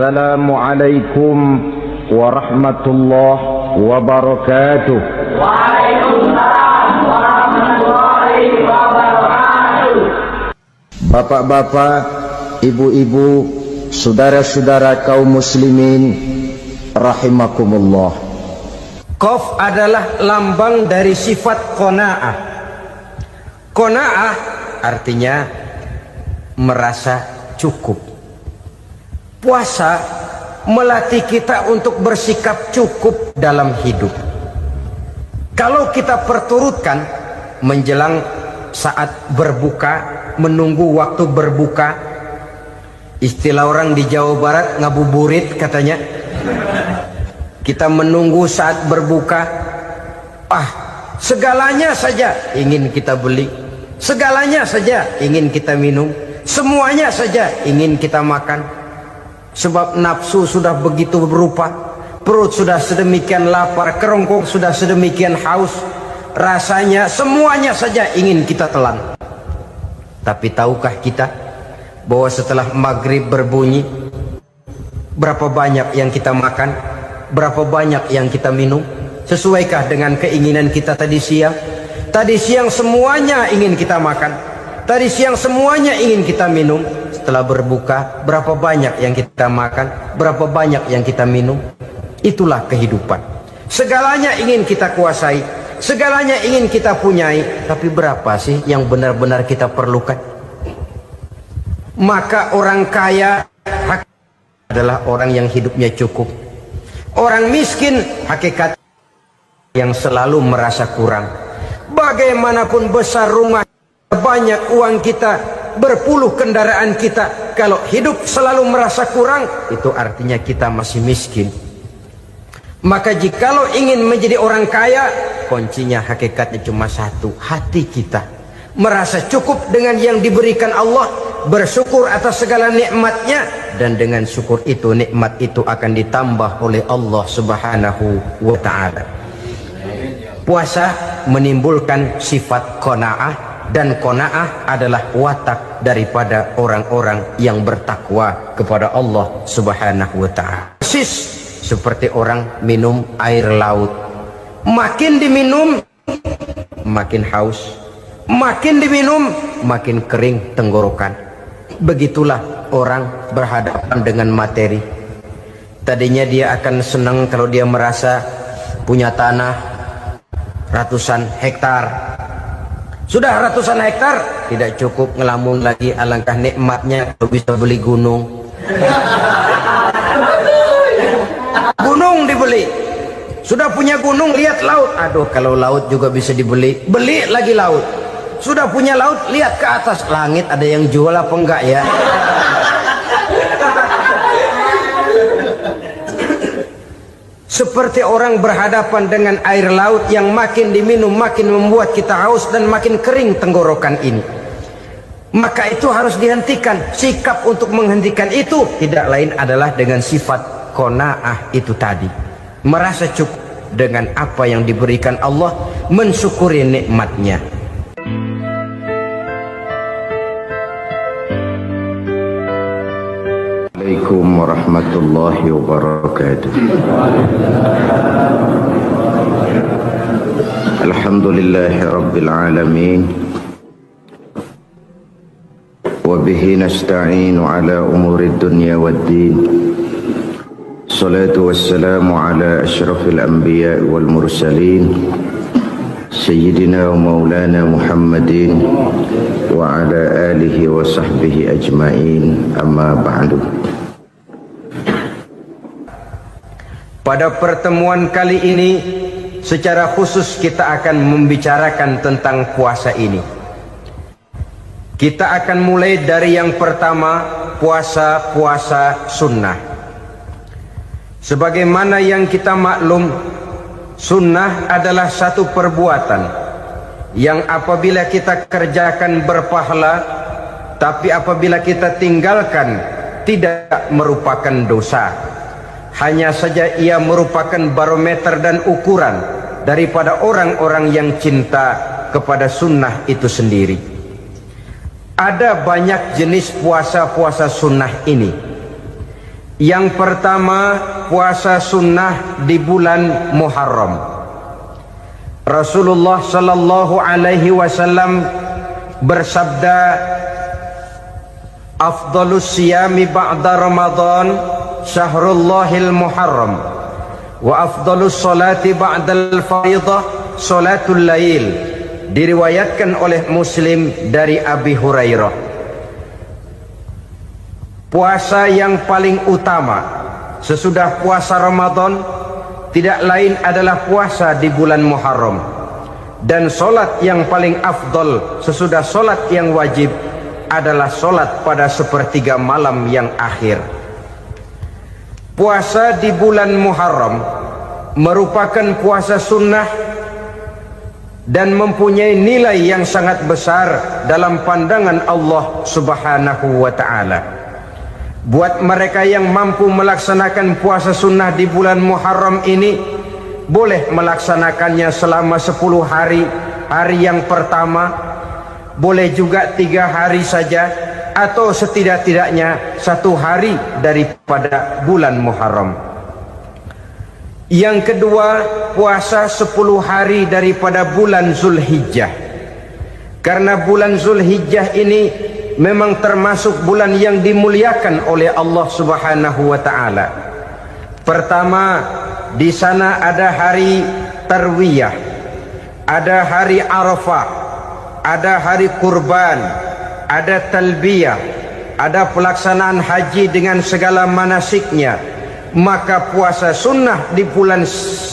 Assalamualaikum warahmatullahi wabarakatuh. Waalaikumsalam warahmatullahi wabarakatuh. Bapak-bapak, ibu-ibu, saudara-saudara kaum muslimin rahimakumullah. Qaf adalah lambang dari sifat qanaah. Qanaah artinya merasa cukup. Puasa melatih kita untuk bersikap cukup dalam hidup. Kalau kita perturutkan menjelang saat berbuka, menunggu waktu berbuka, istilah orang di Jawa Barat ngabuburit katanya, kita menunggu saat berbuka, segalanya saja ingin kita beli, segalanya saja ingin kita minum, semuanya saja ingin kita makan. Sebab nafsu sudah begitu berupa, perut sudah sedemikian lapar, kerongkong sudah sedemikian haus, rasanya semuanya saja ingin kita telan. Tapi tahukah kita bahwa setelah maghrib berbunyi, berapa banyak yang kita makan, berapa banyak yang kita minum? Sesuaikah dengan keinginan kita tadi siang? Tadi siang semuanya ingin kita makan, tadi siang semuanya ingin kita minum. Setelah berbuka, berapa banyak yang kita makan, berapa banyak yang kita minum? Itulah kehidupan. Segalanya ingin kita kuasai, segalanya ingin kita punyai, tapi berapa sih yang benar-benar kita perlukan? Maka orang kaya adalah orang yang hidupnya cukup. Orang miskin hakikat yang selalu merasa kurang. Bagaimanapun besar rumah, banyak uang kita, berpuluh kendaraan kita, kalau hidup selalu merasa kurang, itu artinya kita masih miskin. Maka jikalau ingin menjadi orang kaya, kuncinya hakikatnya cuma satu, hati kita merasa cukup dengan yang diberikan Allah, bersyukur atas segala nikmatnya, dan dengan syukur itu, nikmat itu akan ditambah oleh Allah Subhanahu wa ta'ala. Puasa menimbulkan sifat qanaah, dan qanaah adalah watak daripada orang-orang yang bertakwa kepada Allah Subhanahu wa ta'ala. Persis seperti orang minum air laut. Makin diminum makin haus, makin diminum makin kering tenggorokan. Begitulah orang berhadapan dengan materi. Tadinya dia akan senang kalau dia merasa punya tanah ratusan hektar. Sudah ratusan hektar, tidak cukup ngelamun lagi, alangkah nikmatnya kalau bisa beli gunung. Gunung dibeli. Sudah punya gunung, lihat laut. Aduh, kalau laut juga bisa dibeli, beli lagi laut. Sudah punya laut, lihat ke atas langit, ada yang jual apa enggak ya? Seperti orang berhadapan dengan air laut yang makin diminum makin membuat kita haus dan makin kering tenggorokan ini. Maka itu harus dihentikan. Sikap untuk menghentikan itu tidak lain adalah dengan sifat qanaah itu tadi. Merasa cukup dengan apa yang diberikan Allah, mensyukuri nikmatnya. Assalamualaikum warahmatullahi wabarakatuh. Alhamdulillahi rabbil alamin, wa bihi nasta'inu ala umuri dunya waddin. Salatu wassalamu ala ashrafil anbiya wal mursalin, Sayyidina wa maulana Muhammadin wa ala alihi wa sahbihi ajma'in, amma ba'du. Pada pertemuan kali ini secara khusus kita akan membicarakan tentang puasa ini. Kita akan mulai dari yang pertama, puasa sunnah. Sebagaimana yang kita maklum, sunnah adalah satu perbuatan yang apabila kita kerjakan berpahala, tapi apabila kita tinggalkan tidak merupakan dosa. Hanya saja ia merupakan barometer dan ukuran daripada orang-orang yang cinta kepada sunnah itu sendiri. Ada banyak jenis puasa-puasa sunnah ini. Yang pertama, puasa sunnah di bulan Muharram. Rasulullah sallallahu alaihi wasallam bersabda, "Afdhalus siyami ba'da Ramadan syahrullahil Muharram, wa afdhalus salati ba'dal fardhah salatul lail." Diriwayatkan oleh Muslim dari Abi Hurairah. Puasa yang paling utama sesudah puasa Ramadan tidak lain adalah puasa di bulan Muharram. Dan solat yang paling afdol sesudah solat yang wajib adalah solat pada sepertiga malam yang akhir. Puasa di bulan Muharram merupakan puasa sunnah dan mempunyai nilai yang sangat besar dalam pandangan Allah Subhanahu wa ta'ala. Buat mereka yang mampu melaksanakan puasa sunnah di bulan Muharram ini, boleh melaksanakannya selama 10 hari. Hari yang pertama boleh juga 3 hari saja, atau setidak-tidaknya 1 hari daripada bulan Muharram. Yang kedua, puasa 10 hari daripada bulan Zulhijjah. Karena bulan Zulhijjah ini memang termasuk bulan yang dimuliakan oleh Allah Subhanahu wa ta'ala. Pertama, di sana ada hari Tarwiyah, ada hari Arafah, ada hari Kurban, ada Talbiyah, ada pelaksanaan haji dengan segala manasiknya. Maka puasa sunnah di bulan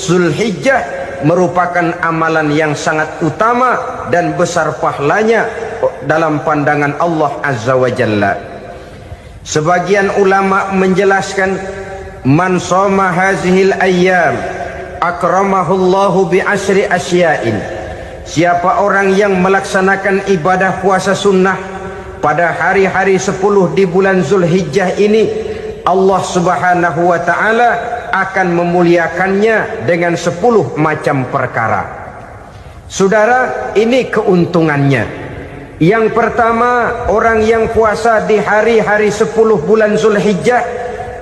Zulhijjah merupakan amalan yang sangat utama dan besar pahalanya dalam pandangan Allah Azza wa Jalla. Sebagian ulama menjelaskan, man shoma hazihil ayyam akramahullahu bi asri asya'in. Siapa orang yang melaksanakan ibadah puasa sunnah pada hari-hari 10 di bulan Zulhijjah ini, Allah Subhanahu wa ta'ala akan memuliakannya dengan 10 macam perkara. Saudara, ini keuntungannya. Yang pertama, orang yang puasa di hari-hari 10 bulan Zulhijjah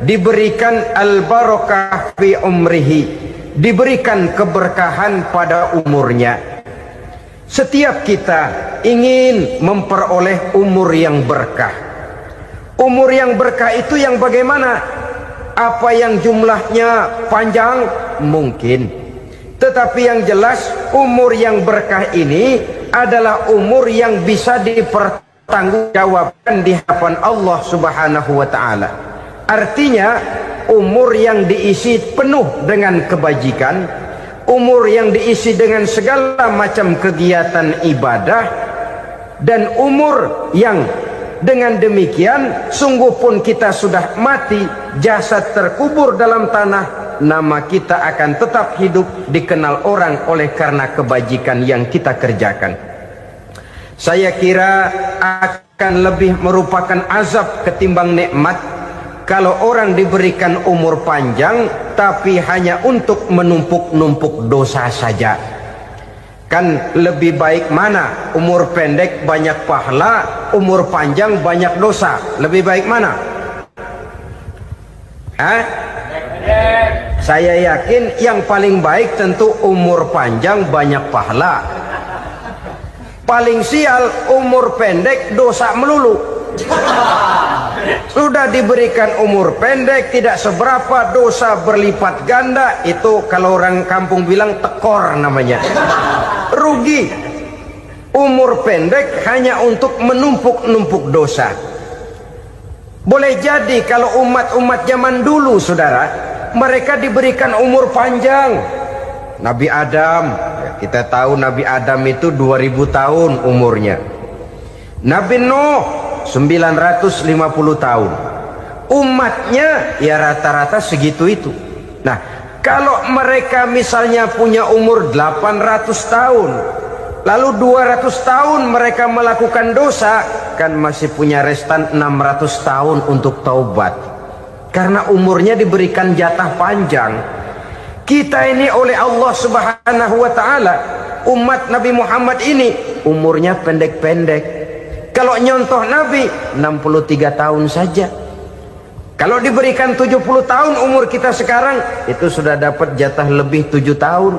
diberikan al-barakah fi umrihi, diberikan keberkahan pada umurnya. Setiap kita ingin memperoleh umur yang berkah. Umur yang berkah itu yang bagaimana? Apa yang jumlahnya panjang? Mungkin. Tetapi yang jelas, umur yang berkah ini adalah umur yang bisa dipertanggungjawabkan di hadapan Allah Subhanahu wa ta'ala. Artinya, umur yang diisi penuh dengan kebajikan, umur yang diisi dengan segala macam kegiatan ibadah, dan umur yang dengan demikian sungguh pun kita sudah mati, jasad terkubur dalam tanah, nama kita akan tetap hidup, dikenal orang oleh karena kebajikan yang kita kerjakan. Saya kira akan lebih merupakan azab ketimbang nikmat kalau orang diberikan umur panjang tapi hanya untuk menumpuk-numpuk dosa saja. Kan lebih baik mana? Umur pendek banyak pahala, umur panjang banyak dosa. Lebih baik mana? Saya yakin yang paling baik tentu umur panjang banyak pahala. Paling sial umur pendek dosa melulu. Sudah diberikan umur pendek tidak seberapa, dosa berlipat ganda. Itu kalau orang kampung bilang tekor namanya. Rugi. Umur pendek hanya untuk menumpuk-numpuk dosa. Boleh jadi kalau umat-umat zaman dulu, saudara, mereka diberikan umur panjang. Nabi Adam, kita tahu Nabi Adam itu 2000 tahun umurnya. Nabi Nuh 950 tahun. Umatnya ya rata-rata segitu itu. Nah, kalau mereka misalnya punya umur 800 tahun, lalu 200 tahun mereka melakukan dosa, kan masih punya restan 600 tahun untuk taubat. Karena umurnya diberikan jatah panjang. Kita ini oleh Allah Subhanahu wa ta'ala, umat Nabi Muhammad ini umurnya pendek-pendek. Kalau nyontoh Nabi 63 tahun saja. Kalau diberikan 70 tahun umur kita sekarang, itu sudah dapat jatah lebih 7 tahun.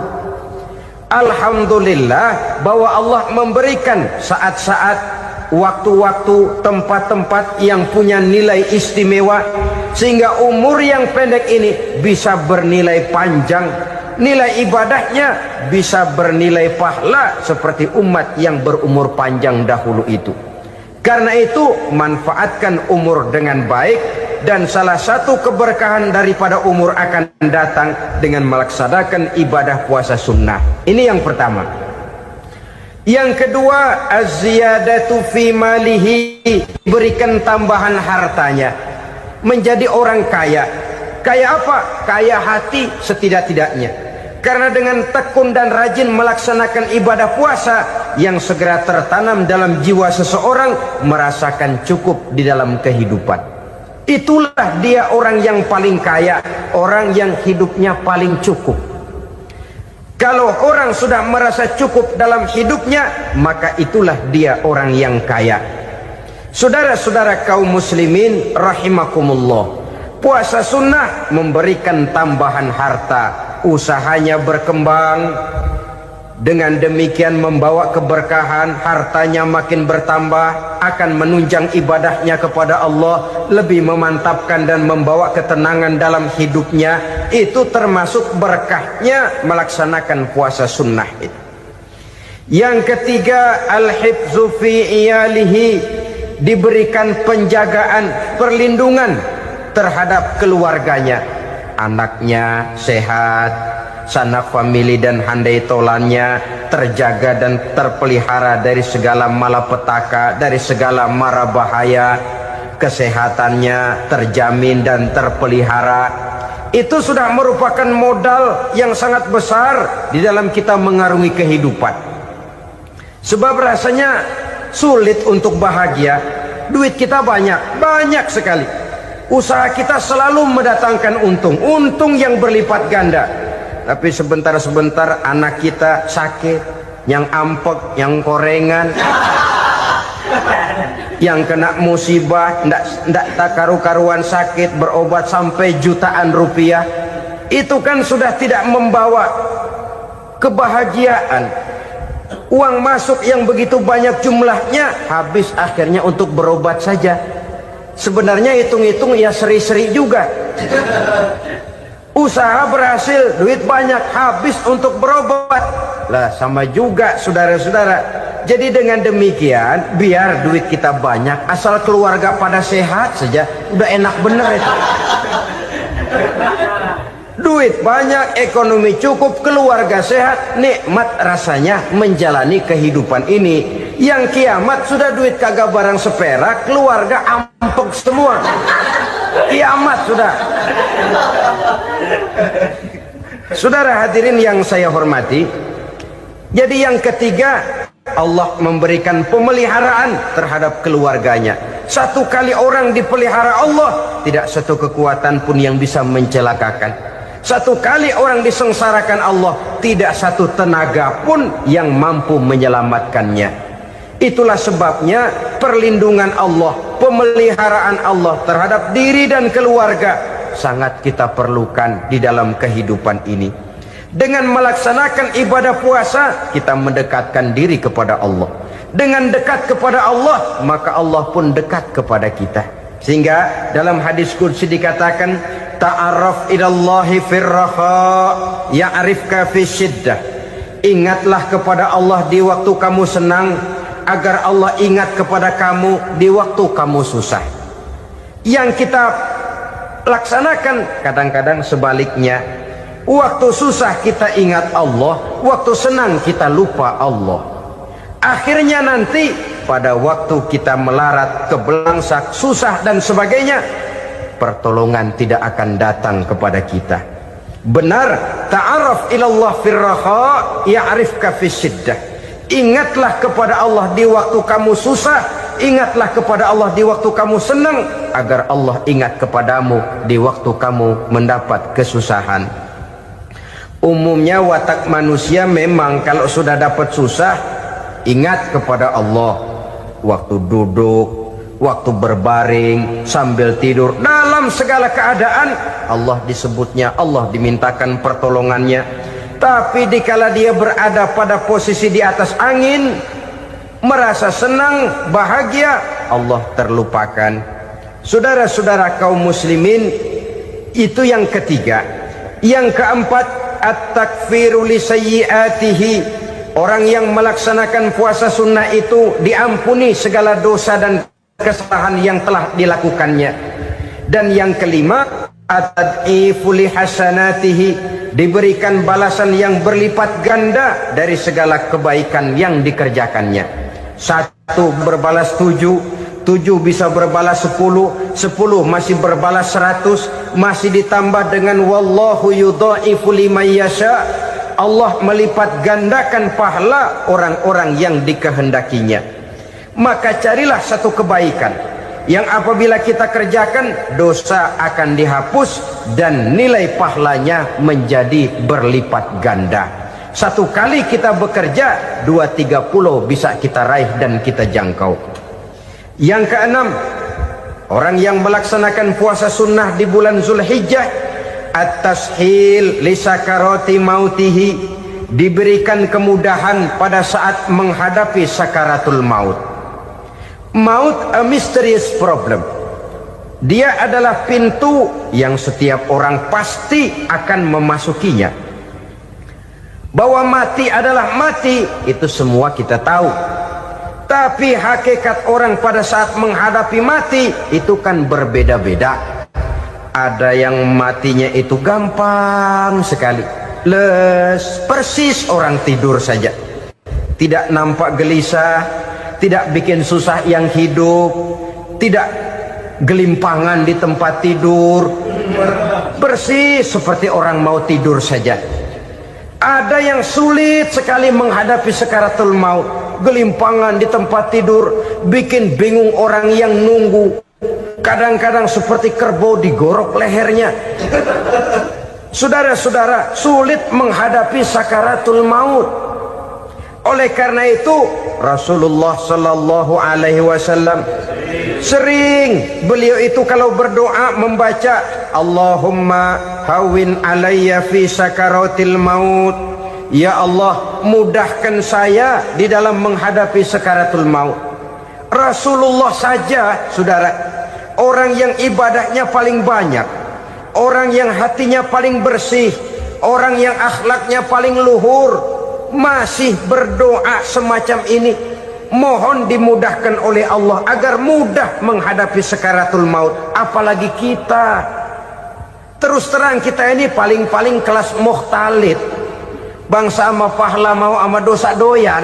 Alhamdulillah bahwa Allah memberikan saat-saat, waktu-waktu, tempat-tempat yang punya nilai istimewa, sehingga umur yang pendek ini bisa bernilai panjang, nilai ibadahnya bisa bernilai pahala seperti umat yang berumur panjang dahulu itu. Karena itu manfaatkan umur dengan baik, dan salah satu keberkahan daripada umur akan datang dengan melaksanakan ibadah puasa sunnah. Ini yang pertama. Yang kedua, az-ziyadatu fi malihi, berikan tambahan hartanya, menjadi orang kaya. Kaya apa? Kaya hati setidak-tidaknya. Karena dengan tekun dan rajin melaksanakan ibadah puasa, yang segera tertanam dalam jiwa seseorang merasakan cukup di dalam kehidupan. Itulah dia orang yang paling kaya, orang yang hidupnya paling cukup. Kalau orang sudah merasa cukup dalam hidupnya, maka itulah dia orang yang kaya. Saudara-saudara kaum muslimin rahimakumullah, puasa sunnah memberikan tambahan harta, usahanya berkembang, dengan demikian membawa keberkahan, hartanya makin bertambah, akan menunjang ibadahnya kepada Allah, lebih memantapkan dan membawa ketenangan dalam hidupnya. Itu termasuk berkahnya melaksanakan puasa sunnah itu. Yang ketiga, al-hifzu fi iyalihi, diberikan penjagaan, perlindungan terhadap keluarganya, anaknya sehat, sanak famili dan handai tolannya terjaga dan terpelihara dari segala malapetaka, dari segala mara bahaya, kesehatannya terjamin dan terpelihara. Itu sudah merupakan modal yang sangat besar di dalam kita mengarungi kehidupan. Sebab rasanya sulit untuk bahagia, duit kita banyak sekali, usaha kita selalu mendatangkan untung yang berlipat ganda. Tapi sebentar-sebentar anak kita sakit, yang ampek, yang korengan, yang kena musibah, ndak karu-karuan sakit, berobat sampai jutaan rupiah. Itu kan sudah tidak membawa kebahagiaan. Uang masuk yang begitu banyak jumlahnya, habis akhirnya untuk berobat saja. Sebenarnya hitung-hitung ya seri-seri juga. Usaha berhasil, duit banyak, habis untuk berobat. Lah sama juga saudara-saudara. Jadi dengan demikian, biar duit kita banyak, asal keluarga pada sehat saja, udah enak bener itu. Duit banyak, ekonomi cukup, keluarga sehat, nikmat rasanya menjalani kehidupan ini. Yang kiamat sudah duit kagak barang seperak, keluarga ampek semua. Kiamat sudah. Saudara hadirin yang saya hormati, jadi yang ketiga, Allah memberikan pemeliharaan terhadap keluarganya. Satu kali orang dipelihara Allah, tidak satu kekuatan pun yang bisa mencelakakan. Satu kali orang disengsarakan Allah, tidak satu tenaga pun yang mampu menyelamatkannya. Itulah sebabnya perlindungan Allah, pemeliharaan Allah terhadap diri dan keluarga sangat kita perlukan di dalam kehidupan ini. Dengan melaksanakan ibadah puasa, kita mendekatkan diri kepada Allah. Dengan dekat kepada Allah, maka Allah pun dekat kepada kita. Sehingga dalam hadis qudsi dikatakan, ta'arraf ilallahi firraha ya'rifka fi syiddah. Ingatlah kepada Allah di waktu kamu senang, agar Allah ingat kepada kamu di waktu kamu susah. Yang kita laksanakan kadang-kadang sebaliknya. Waktu susah kita ingat Allah, waktu senang kita lupa Allah. Akhirnya nanti pada waktu kita melarat, kebelangsak, susah dan sebagainya, pertolongan tidak akan datang kepada kita. Benar, ta'arraf ilallah firraha ya'rifka fi syiddah. Ingatlah kepada Allah di waktu kamu susah, ingatlah kepada Allah di waktu kamu senang, agar Allah ingat kepadamu di waktu kamu mendapat kesusahan. Umumnya watak manusia memang kalau sudah dapat susah, ingat kepada Allah. Waktu duduk, waktu berbaring, sambil tidur, dalam segala keadaan Allah disebutnya, Allah dimintakan pertolongannya. Tapi dikala dia berada pada posisi di atas angin, merasa senang, bahagia, Allah terlupakan. Saudara-saudara kaum muslimin, itu yang ketiga. Yang keempat, at-takfiru li sayyiatihi. Orang yang melaksanakan puasa sunnah itu diampuni segala dosa dan kesalahan yang telah dilakukannya. Dan yang kelima, at-tad'ifu li hasanatihi, diberikan balasan yang berlipat ganda dari segala kebaikan yang dikerjakannya. 1 berbalas 7, 7 bisa berbalas 10, 10 masih berbalas 100, masih ditambah dengan wallahu yudha'ifu liman yasha. Allah melipat gandakan pahala orang-orang yang dikehendakinya. Maka carilah satu kebaikan yang apabila kita kerjakan, dosa akan dihapus dan nilai pahalanya menjadi berlipat ganda. 1 kali kita bekerja, 2-3 pulau bisa kita raih dan kita jangkau. Yang keenam, orang yang melaksanakan puasa sunnah di bulan Zulhijjah, at-tashil li sakarati mautihi, diberikan kemudahan pada saat menghadapi sakaratul maut. Maut a mysterious problem. Dia adalah pintu yang setiap orang pasti akan memasukinya. Bahwa mati adalah mati, itu semua kita tahu. Tapi hakikat orang pada saat menghadapi mati itu kan berbeda-beda. Ada yang matinya itu gampang sekali, persis orang tidur saja, tidak nampak gelisah, tidak bikin susah yang hidup, tidak gelimpangan di tempat tidur, persis seperti orang mau tidur saja. Ada yang sulit sekali menghadapi sakaratul maut, gelimpangan di tempat tidur, bikin bingung orang yang nunggu. Kadang-kadang seperti kerbau digorok lehernya. Saudara-saudara, sulit menghadapi sakaratul maut. Oleh karena itu Rasulullah sallallahu alaihi wasallam sering beliau itu kalau berdoa membaca Allahumma hawin alayya fi sakaratil maut. Ya Allah, mudahkan saya di dalam menghadapi sakaratul maut. Rasulullah saja, saudara, orang yang ibadahnya paling banyak, orang yang hatinya paling bersih, orang yang akhlaknya paling luhur, masih berdoa semacam ini. Mohon dimudahkan oleh Allah agar mudah menghadapi sakaratul maut. Apalagi kita, terus terang kita ini paling-paling kelas muhtalid, bangsa sama pahala mau sama dosa doyan.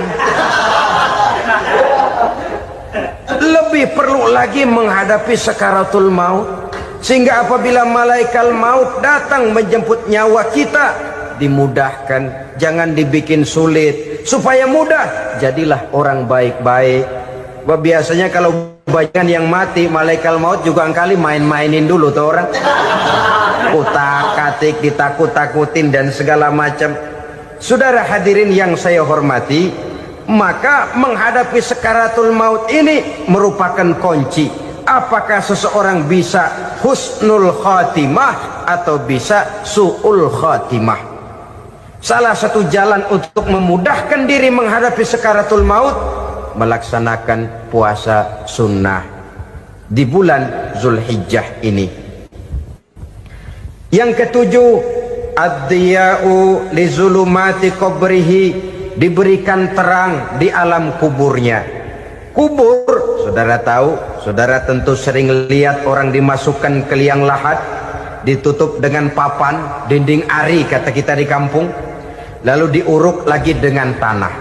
Lebih perlu lagi menghadapi sakaratul maut, sehingga apabila malaikat maut datang menjemput nyawa kita, dimudahkan, jangan dibikin sulit, supaya mudah. Jadilah orang baik-baik. Biasanya kalau banyak yang mati, malaikat maut juga kali main-mainin dulu tuh orang, utak-atik, ditakut-takutin dan segala macam. Saudara hadirin yang saya hormati, maka menghadapi sakaratul maut ini merupakan kunci. Apakah seseorang bisa husnul khatimah atau bisa su'ul khatimah? Salah satu jalan untuk memudahkan diri menghadapi sakaratul maut, melaksanakan puasa sunnah di bulan Zulhijjah ini. Yang ketujuh, ad-diya'u li zulumati qabrihi, diberikan terang di alam kuburnya. Kubur, saudara tahu, saudara tentu sering lihat orang dimasukkan ke liang lahat, ditutup dengan papan, dinding ari kata kita di kampung, lalu diuruk lagi dengan tanah.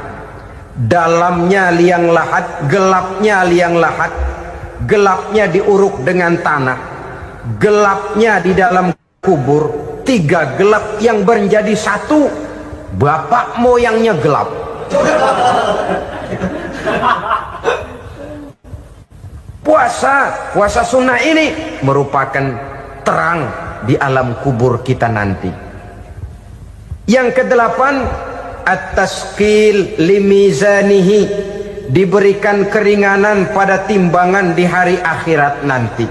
Dalamnya liang lahat, gelapnya liang lahat, gelapnya diuruk dengan tanah, gelapnya di dalam kubur, 3 gelap yang menjadi satu. Bapak moyangnya gelap. Puasa sunnah ini merupakan terang di alam kubur kita nanti. Yang kedelapan, at-taskil limizanihi, diberikan keringanan pada timbangan di hari akhirat nanti.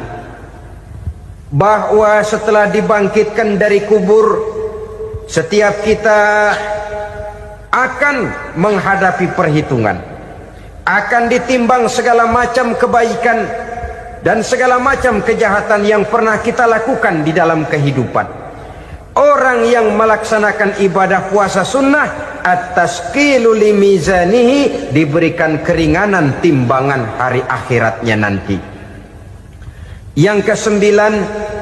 Bahwa setelah dibangkitkan dari kubur, setiap kita akan menghadapi perhitungan, akan ditimbang segala macam kebaikan dan segala macam kejahatan yang pernah kita lakukan di dalam kehidupan. Orang yang melaksanakan ibadah puasa sunnah at-tasqilu li mizanihi, diberikan keringanan timbangan hari akhiratnya nanti. Yang kesembilan,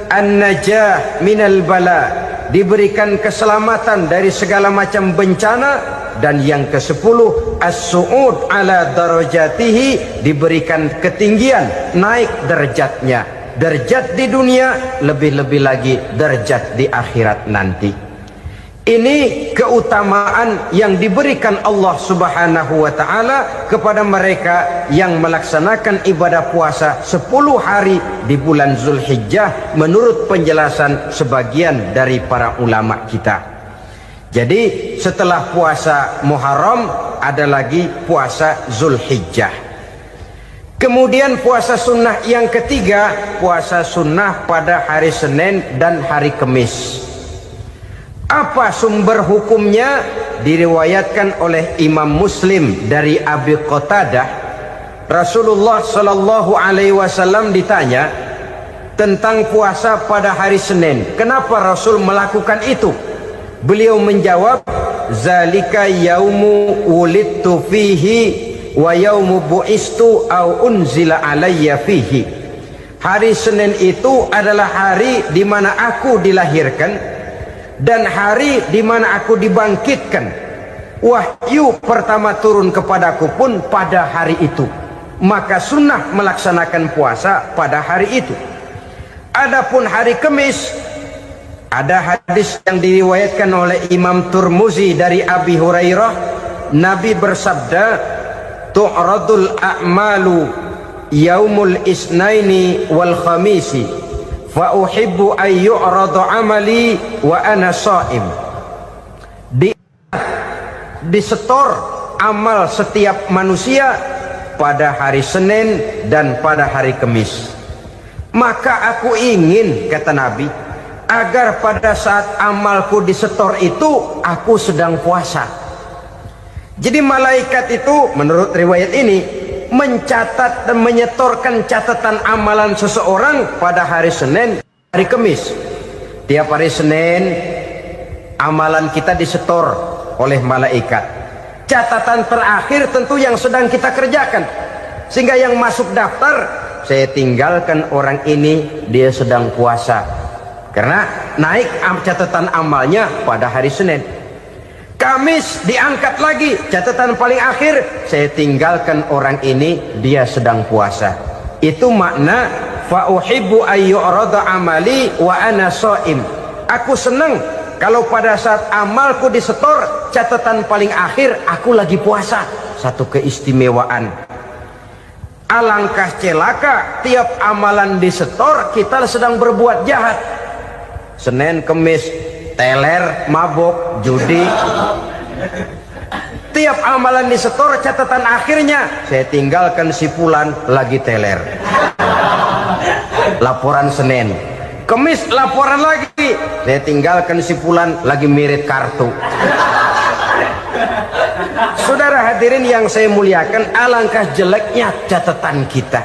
an-najah minal bala, diberikan keselamatan dari segala macam bencana. Dan yang ke-10, as-su'ud ala darajatihi, diberikan ketinggian, naik derajatnya, derajat di dunia, lebih-lebih lagi derajat di akhirat nanti. Ini keutamaan yang diberikan Allah Subhanahu wa ta'ala kepada mereka yang melaksanakan ibadah puasa 10 hari di bulan Zulhijjah menurut penjelasan sebagian dari para ulama kita. Jadi setelah puasa Muharram ada lagi puasa Zulhijjah. Kemudian puasa sunnah yang ketiga, puasa sunnah pada hari Senin dan hari Kamis. Apa sumber hukumnya? Diriwayatkan oleh Imam Muslim dari Abi Qatadah, Rasulullah Shallallahu Alaihi Wasallam ditanya tentang puasa pada hari Senin. Kenapa Rasul melakukan itu? Beliau menjawab, zalika yaumu wulidtu fihi wa yaumu bu'istu au unzila alayya fihi. Hari Senin itu adalah hari di mana aku dilahirkan dan hari di mana aku dibangkitkan. Wahyu pertama turun kepadaku pun pada hari itu. Maka sunnah melaksanakan puasa pada hari itu. Adapun hari Kamis, ada hadis yang diriwayatkan oleh Imam Turmuzi dari Abi Hurairah, Nabi bersabda, tu'radul a'malu yaumul isnaini wal khamisi fa uhibbu an yu'radu amali wa ana sha'im. Disetor amal setiap manusia pada hari Senin dan pada hari Kamis. Maka aku ingin, kata Nabi, agar pada saat amalku disetor itu aku sedang puasa. Jadi malaikat itu menurut riwayat ini mencatat dan menyetorkan catatan amalan seseorang pada hari Senin, hari Kamis. Tiap hari Senin amalan kita disetor oleh malaikat. Catatan terakhir tentu yang sedang kita kerjakan, sehingga yang masuk daftar, saya tinggalkan orang ini, dia sedang puasa, karena naik catatan amalnya pada hari Senin. Kamis diangkat lagi, catatan paling akhir, saya tinggalkan orang ini, dia sedang puasa. Itu makna fa uhibbu ayyurada amali wa ana shaim. Aku senang kalau pada saat amalku disetor, catatan paling akhir aku lagi puasa. Satu keistimewaan. Alangkah celaka tiap amalan disetor kita sedang berbuat jahat. Senin, Kamis, teler, mabok, judi. Tiap amalan disetor, catatan akhirnya saya tinggalkan si fulan lagi teler. Laporan Senin. Kamis laporan lagi, saya tinggalkan si fulan lagi mirip kartu. Saudara hadirin yang saya muliakan, alangkah jeleknya catatan kita.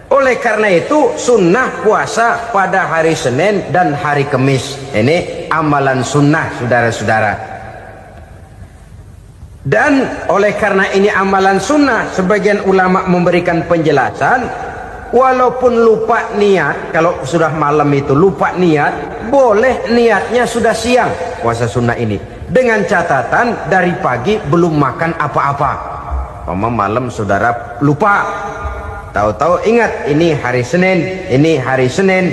Oleh karena itu sunnah puasa pada hari Senin dan hari Kamis. Ini amalan sunnah, saudara-saudara. Dan oleh karena ini amalan sunnah, sebagian ulama memberikan penjelasan, walaupun lupa niat, kalau sudah malam itu lupa niat, boleh niatnya sudah siang puasa sunnah ini, dengan catatan dari pagi belum makan apa-apa. Malam saudara lupa, tahu-tahu ingat ini hari Senin, ini hari Senin,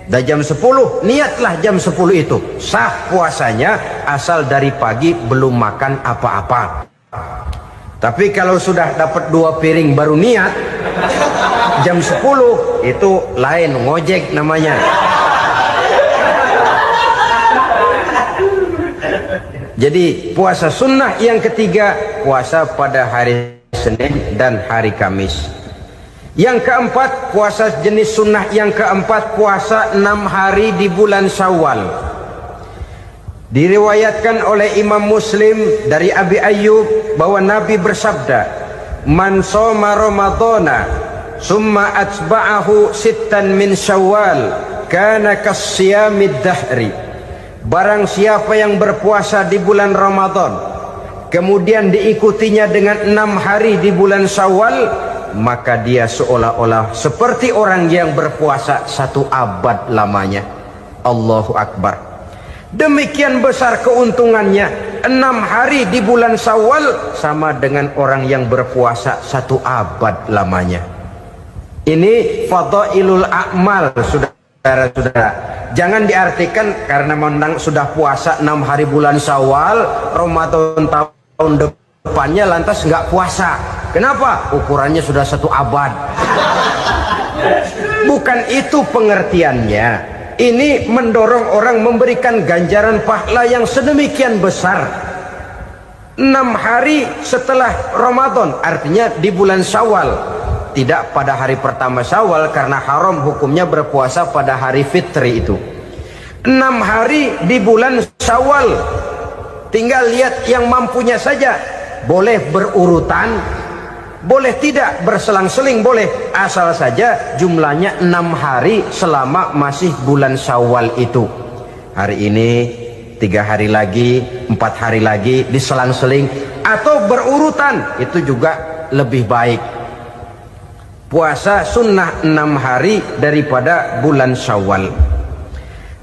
dah jam 10, niatlah jam 10 itu, sah puasanya asal dari pagi belum makan apa-apa. Tapi kalau sudah dapat 2 piring baru niat, jam 10 itu lain, ngojek namanya. Jadi puasa sunnah yang ketiga, puasa pada hari Senin dan hari Kamis. Yang keempat, puasa jenis sunnah yang keempat, puasa 6 hari di bulan Syawal. Diriwayatkan oleh Imam Muslim dari Abi Ayyub bahwa Nabi bersabda, "Man shoma Ramadhana summa atba'ahu sittan min Syawal kana kasyamid dahri." Barang siapa yang berpuasa di bulan Ramadan kemudian diikutinya dengan 6 hari di bulan Syawal, maka dia seolah-olah seperti orang yang berpuasa 1 abad lamanya. Allahu Akbar. Demikian besar keuntungannya. 6 hari di bulan Syawal sama dengan orang yang berpuasa 1 abad lamanya. Ini fadailul a'mal, saudara-saudara. Jangan diartikan karena menang sudah puasa 6 hari bulan Syawal, Ramadan tahun depannya lantas nggak puasa. Kenapa? Ukurannya sudah 1 abad. Bukan itu pengertiannya. Ini mendorong orang memberikan ganjaran pahala yang sedemikian besar. 6 hari setelah Ramadan, artinya di bulan Syawal. Tidak pada hari pertama Syawal karena haram hukumnya berpuasa pada hari fitri itu. 6 hari di bulan Syawal. Tinggal lihat yang mampunya saja. Boleh berurutan, boleh tidak berselang-seling, boleh, asal saja jumlahnya 6 hari selama masih bulan Syawal itu. Hari ini 3 hari lagi, 4 hari lagi, diselang-seling atau berurutan, itu juga lebih baik. Puasa sunnah 6 hari daripada bulan Syawal.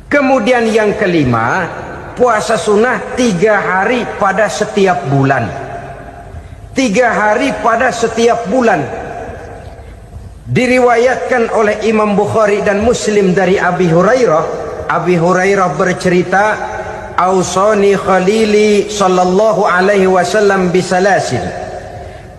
Kemudian yang kelima, puasa sunnah 3 hari pada setiap bulan. 3 hari pada setiap bulan. Diriwayatkan oleh Imam Bukhari dan Muslim dari Abi Hurairah. Abi Hurairah bercerita, "Ausani khalili sallallahu alaihi wasallam bisalasin."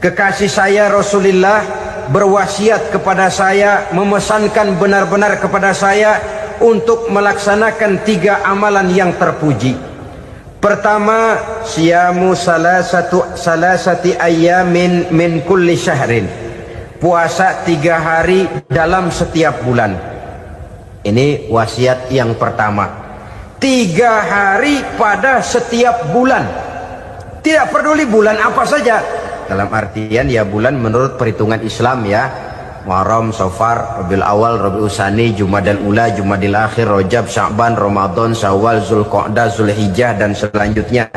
Kekasih saya Rasulullah berwasiat kepada saya, memesankan benar-benar kepada saya untuk melaksanakan 3 amalan yang terpuji. Pertama, siyamu salasati ayyamin min kulli syahrin. Puasa 3 hari dalam setiap bulan. Ini wasiat yang pertama. 3 hari pada setiap bulan. Tidak peduli bulan apa saja. Dalam artian ya bulan menurut perhitungan Islam ya. Muharram, Safar, Rabiul Awal, Rabiul Tsani, Jumadal Ula, Jumadil Akhir, Rajab, Sya'ban, Ramadan, Syawal, Zulqa'dah, Zulhijjah dan selanjutnya.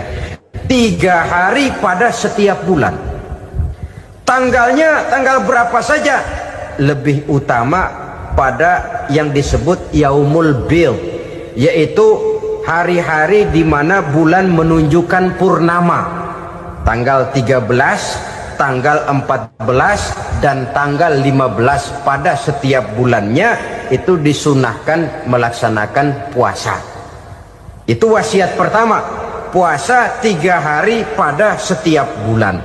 3 hari pada setiap bulan. Tanggalnya tanggal berapa saja. Lebih utama pada yang disebut Yaumul Bid, yaitu hari-hari di mana bulan menunjukkan purnama. Tanggal 13, tanggal 14 dan tanggal 15 pada setiap bulannya itu disunahkan melaksanakan puasa. Itu wasiat pertama, puasa 3 hari pada setiap bulan.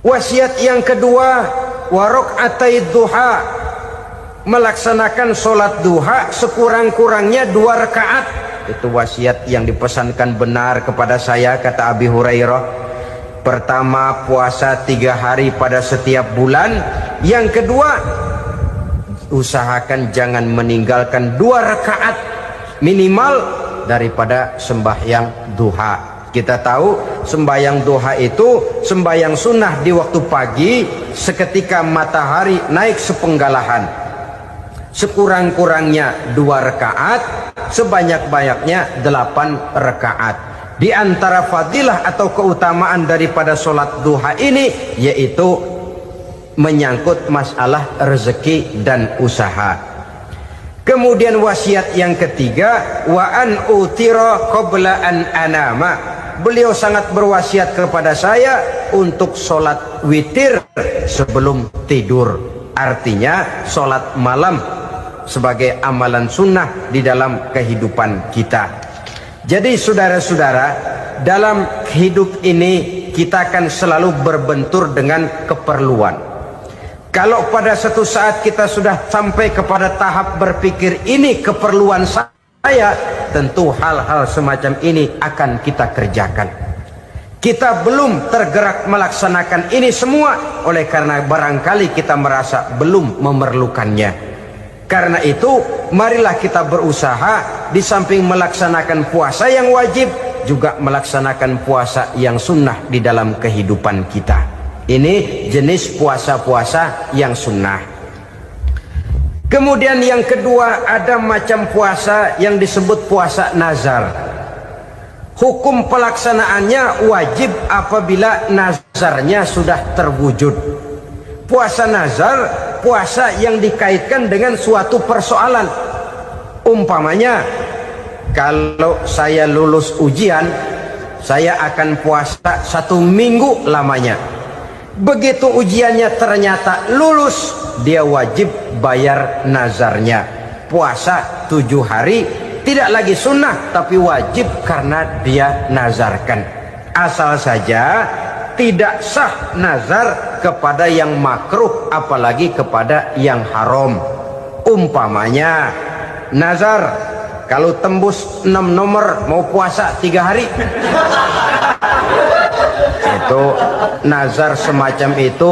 Wasiat yang kedua, waraqatai duha, melaksanakan sholat duha sekurang-kurangnya 2 rakaat. Itu wasiat yang dipesankan benar kepada saya, kata Abi Hurairah. Pertama, puasa 3 hari pada setiap bulan. Yang kedua, usahakan jangan meninggalkan 2 rakaat minimal daripada sembahyang duha. Kita tahu sembahyang duha itu sembahyang sunnah di waktu pagi seketika matahari naik sepenggalahan. Sekurang-kurangnya 2 rakaat, sebanyak-banyaknya 8 rakaat. Di antara fadilah atau keutamaan daripada sholat duha ini yaitu menyangkut masalah rezeki dan usaha. Kemudian wasiat yang ketiga, wa an utira qabla an anama. Beliau sangat berwasiat kepada saya untuk sholat witir sebelum tidur. Artinya sholat malam sebagai amalan sunnah di dalam kehidupan kita. Jadi saudara-saudara, dalam hidup ini kita akan selalu berbentur dengan keperluan. Kalau pada satu saat kita sudah sampai kepada tahap berpikir ini keperluan saya, tentu hal-hal semacam ini akan kita kerjakan. Kita belum tergerak melaksanakan ini semua oleh karena barangkali kita merasa belum memerlukannya. Karena itu marilah kita berusaha di samping melaksanakan puasa yang wajib juga melaksanakan puasa yang sunnah di dalam kehidupan kita. Ini jenis puasa-puasa yang sunnah. Kemudian yang kedua, ada macam puasa yang disebut puasa nazar. Hukum pelaksanaannya wajib apabila nazarnya sudah terwujud. Puasa nazar, puasa yang dikaitkan dengan suatu persoalan. Umpamanya, kalau saya lulus ujian, saya akan puasa 1 minggu lamanya. Begitu ujiannya ternyata lulus, dia wajib bayar nazarnya. Puasa 7 hari, tidak lagi sunnah tapi wajib karena dia nazarkan. Asal saja tidak sah nazar kepada yang makruh apalagi kepada yang haram. Umpamanya nazar kalau tembus 6 nomor mau puasa 3 hari. Itu nazar semacam itu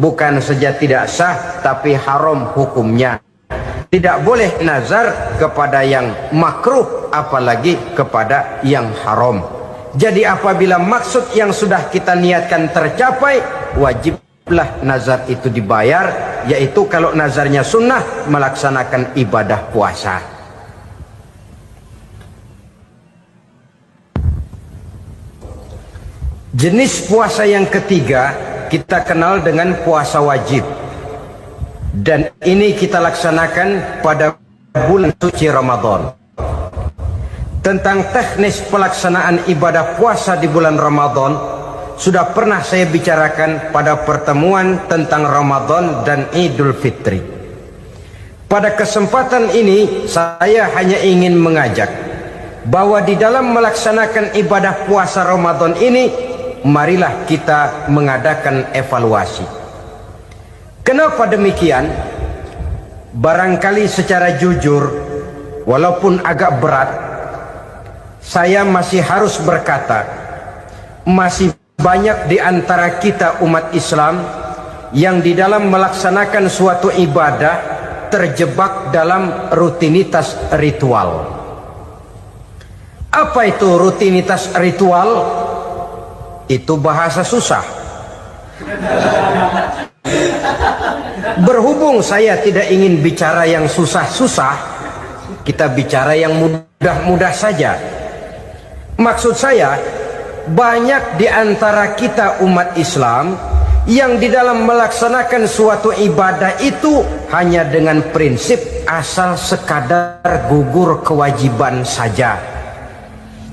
bukan saja tidak sah tapi haram hukumnya. Tidak boleh nazar kepada yang makruh apalagi kepada yang haram. Jadi apabila maksud yang sudah kita niatkan tercapai, wajiblah nazar itu dibayar, yaitu kalau nazarnya sunnah melaksanakan ibadah puasa. Jenis puasa yang ketiga kita kenal dengan puasa wajib. Dan ini kita laksanakan pada bulan suci Ramadan. Tentang teknis pelaksanaan ibadah puasa di bulan Ramadan sudah pernah saya bicarakan pada pertemuan tentang Ramadan dan Idul Fitri. Pada kesempatan ini saya hanya ingin mengajak bahwa di dalam melaksanakan ibadah puasa Ramadan ini, marilah kita mengadakan evaluasi. Kenapa demikian? Barangkali secara jujur, walaupun agak berat, saya masih harus berkata, masih banyak di antara kita umat Islam yang di dalam melaksanakan suatu ibadah terjebak dalam rutinitas ritual. Apa itu rutinitas ritual? Itu bahasa susah. Berhubung saya tidak ingin bicara yang susah-susah, kita bicara yang mudah-mudah saja. Maksud saya, banyak di antara kita umat Islam yang di dalam melaksanakan suatu ibadah itu hanya dengan prinsip asal sekadar gugur kewajiban saja.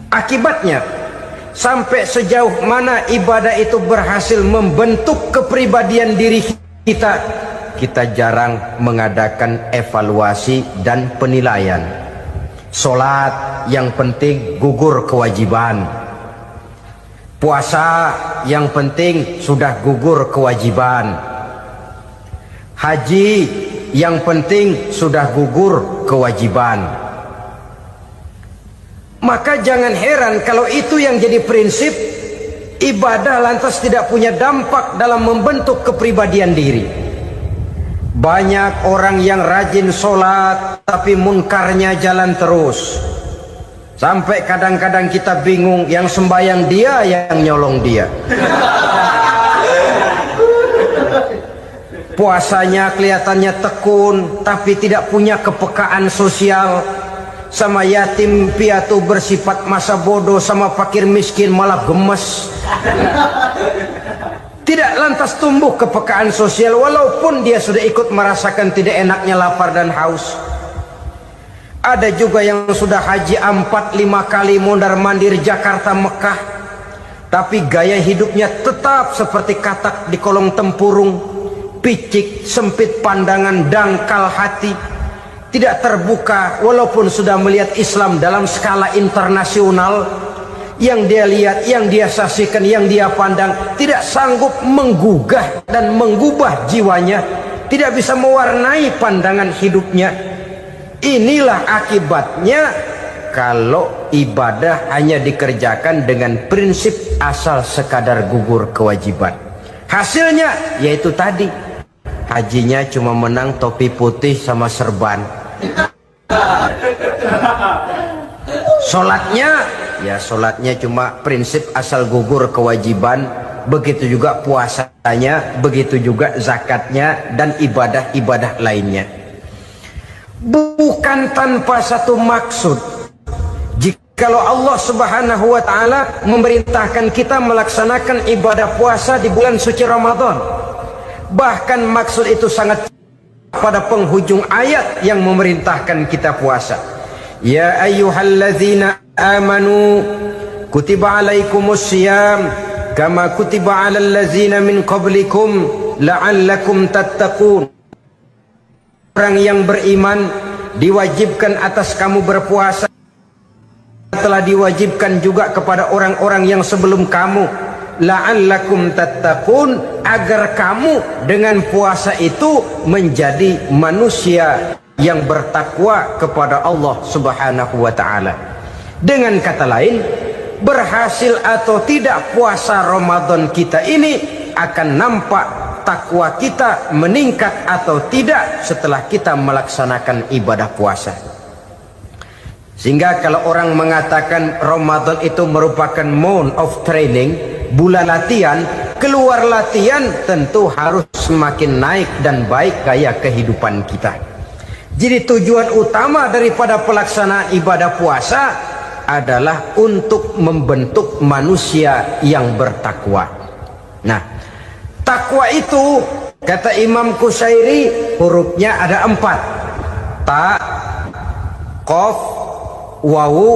Akibatnya, sampai sejauh mana ibadah itu berhasil membentuk kepribadian diri kita, kita jarang mengadakan evaluasi dan penilaian. Sholat yang penting gugur kewajiban. Puasa yang penting sudah gugur kewajiban. Haji yang penting sudah gugur kewajiban. Maka jangan heran kalau itu yang jadi prinsip, ibadah lantas tidak punya dampak dalam membentuk kepribadian diri. Banyak orang yang rajin sholat tapi munkarnya jalan terus. Sampai kadang-kadang kita bingung, yang sembahyang dia, yang nyolong dia. Puasanya kelihatannya tekun tapi tidak punya kepekaan sosial. Sama yatim piatu bersifat masa bodoh, sama fakir miskin malah gemes. Tidak lantas tumbuh kepekaan sosial walaupun dia sudah ikut merasakan tidak enaknya lapar dan haus. Ada juga yang sudah haji 4-5 kali mondar-mandir Jakarta Mekah, tapi gaya hidupnya tetap seperti katak di kolong tempurung, picik, sempit pandangan, dangkal hati, tidak terbuka walaupun sudah melihat Islam dalam skala internasional. Yang dia lihat, yang dia saksikan, yang dia pandang tidak sanggup menggugah dan mengubah jiwanya, tidak bisa mewarnai pandangan hidupnya. Inilah akibatnya kalau ibadah hanya dikerjakan dengan prinsip asal sekadar gugur kewajiban. Hasilnya yaitu tadi, hajinya cuma menang topi putih sama serban. Sholatnya cuma prinsip asal gugur kewajiban. Begitu juga puasanya, begitu juga zakatnya, dan ibadah-ibadah lainnya. Bukan tanpa satu maksud. Jikalau Allah Subhanahu wa ta'ala memerintahkan kita melaksanakan ibadah puasa di bulan suci Ramadan, bahkan maksud itu sangat pada penghujung ayat yang memerintahkan kita puasa. Ya ayyuhalladzina amanu kutiba alaikumus syiyam kama kutiba alal ladzina min qablikum la'allakum tattaqun. Orang yang beriman diwajibkan atas kamu berpuasa, telah diwajibkan juga kepada orang-orang yang sebelum kamu, la'allakum tattaqun, agar kamu dengan puasa itu menjadi manusia yang bertakwa kepada Allah Subhanahu wa ta'ala. Dengan kata lain, berhasil atau tidak puasa Ramadan kita ini akan nampak takwa kita meningkat atau tidak setelah kita melaksanakan ibadah puasa. Sehingga kalau orang mengatakan Ramadan itu merupakan month of training, bulan latihan, keluar latihan tentu harus semakin naik dan baik gaya kehidupan kita. Jadi tujuan utama daripada pelaksanaan ibadah puasa adalah untuk membentuk manusia yang bertakwa. Nah, takwa itu kata Imam Qusairi hurufnya ada 4. Ta, qaf, wawu,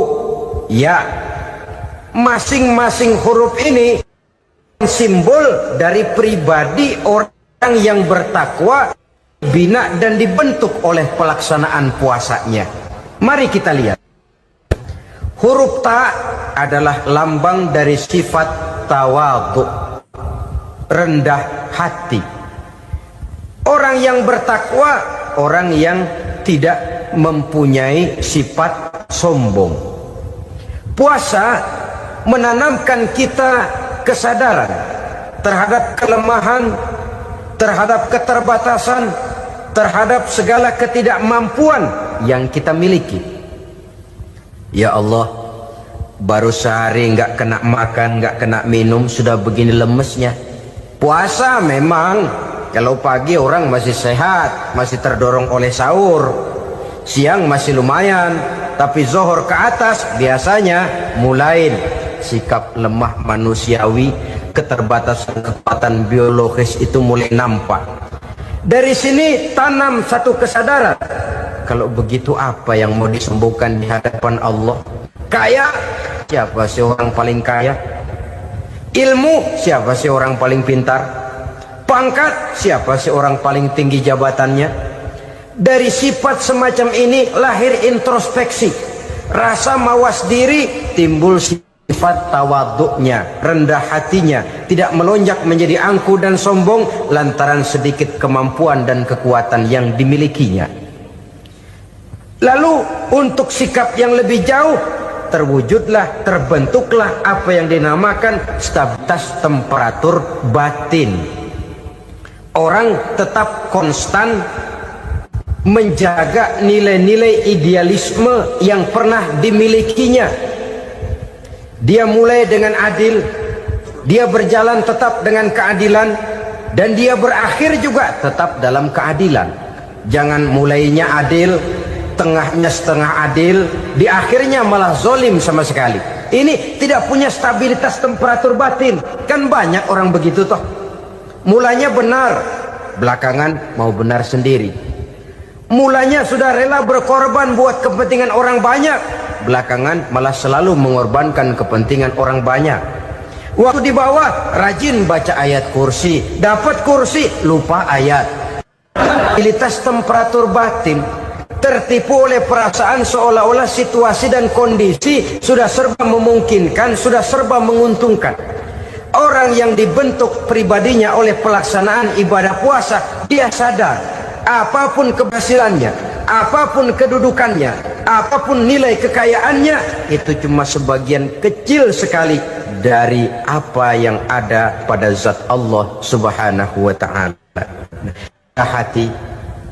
ya. Masing-masing huruf ini simbol dari pribadi orang yang bertakwa, bina dan dibentuk oleh pelaksanaan puasanya. Mari kita lihat. Huruf ta adalah lambang dari sifat tawadhu, rendah hati. Orang yang bertakwa, orang yang tidak mempunyai sifat sombong. Puasa menanamkan kita kesadaran terhadap kelemahan, terhadap keterbatasan, terhadap segala ketidakmampuan yang kita miliki. Ya Allah, baru sehari nggak kena makan, nggak kena minum, sudah begini lemesnya. Puasa memang, kalau pagi orang masih sehat, masih terdorong oleh sahur, siang masih lumayan, tapi zuhur ke atas biasanya mulai sikap lemah manusiawi, keterbatasan kekuatan biologis itu mulai nampak. Dari sini tanam satu kesadaran, kalau begitu apa yang mau disembuhkan di hadapan Allah? Kaya, siapa sih orang paling kaya? Ilmu, siapa sih orang paling pintar? Pangkat, siapa sih orang paling tinggi jabatannya? Dari sifat semacam ini lahir introspeksi, rasa mawas diri, timbul sifat tawaduknya, rendah hatinya, tidak melonjak menjadi angkuh dan sombong lantaran sedikit kemampuan dan kekuatan yang dimilikinya. Lalu untuk sikap yang lebih jauh, terwujudlah, terbentuklah apa yang dinamakan stabilitas temperatur batin. Orang tetap konstan menjaga nilai-nilai idealisme yang pernah dimilikinya. Dia mulai dengan adil, dia berjalan tetap dengan keadilan, dan dia berakhir juga tetap dalam keadilan. Jangan mulainya adil, tengahnya setengah adil, di akhirnya malah zolim sama sekali. Ini tidak punya stabilitas temperatur batin. Kan banyak orang begitu toh. Mulanya benar, belakangan mau benar sendiri. Mulanya sudah rela berkorban buat kepentingan orang banyak, belakangan malah selalu mengorbankan kepentingan orang banyak. Waktu di bawah rajin baca ayat kursi, dapat kursi lupa ayat. Stabilitas temperatur batin, tertipu oleh perasaan seolah-olah situasi dan kondisi sudah serba memungkinkan, sudah serba menguntungkan. Orang yang dibentuk pribadinya oleh pelaksanaan ibadah puasa, dia sadar apapun keberhasilannya, apapun kedudukannya, apapun nilai kekayaannya, itu cuma sebagian kecil sekali dari apa yang ada pada zat Allah Subhanahu wa ta'ala. Hati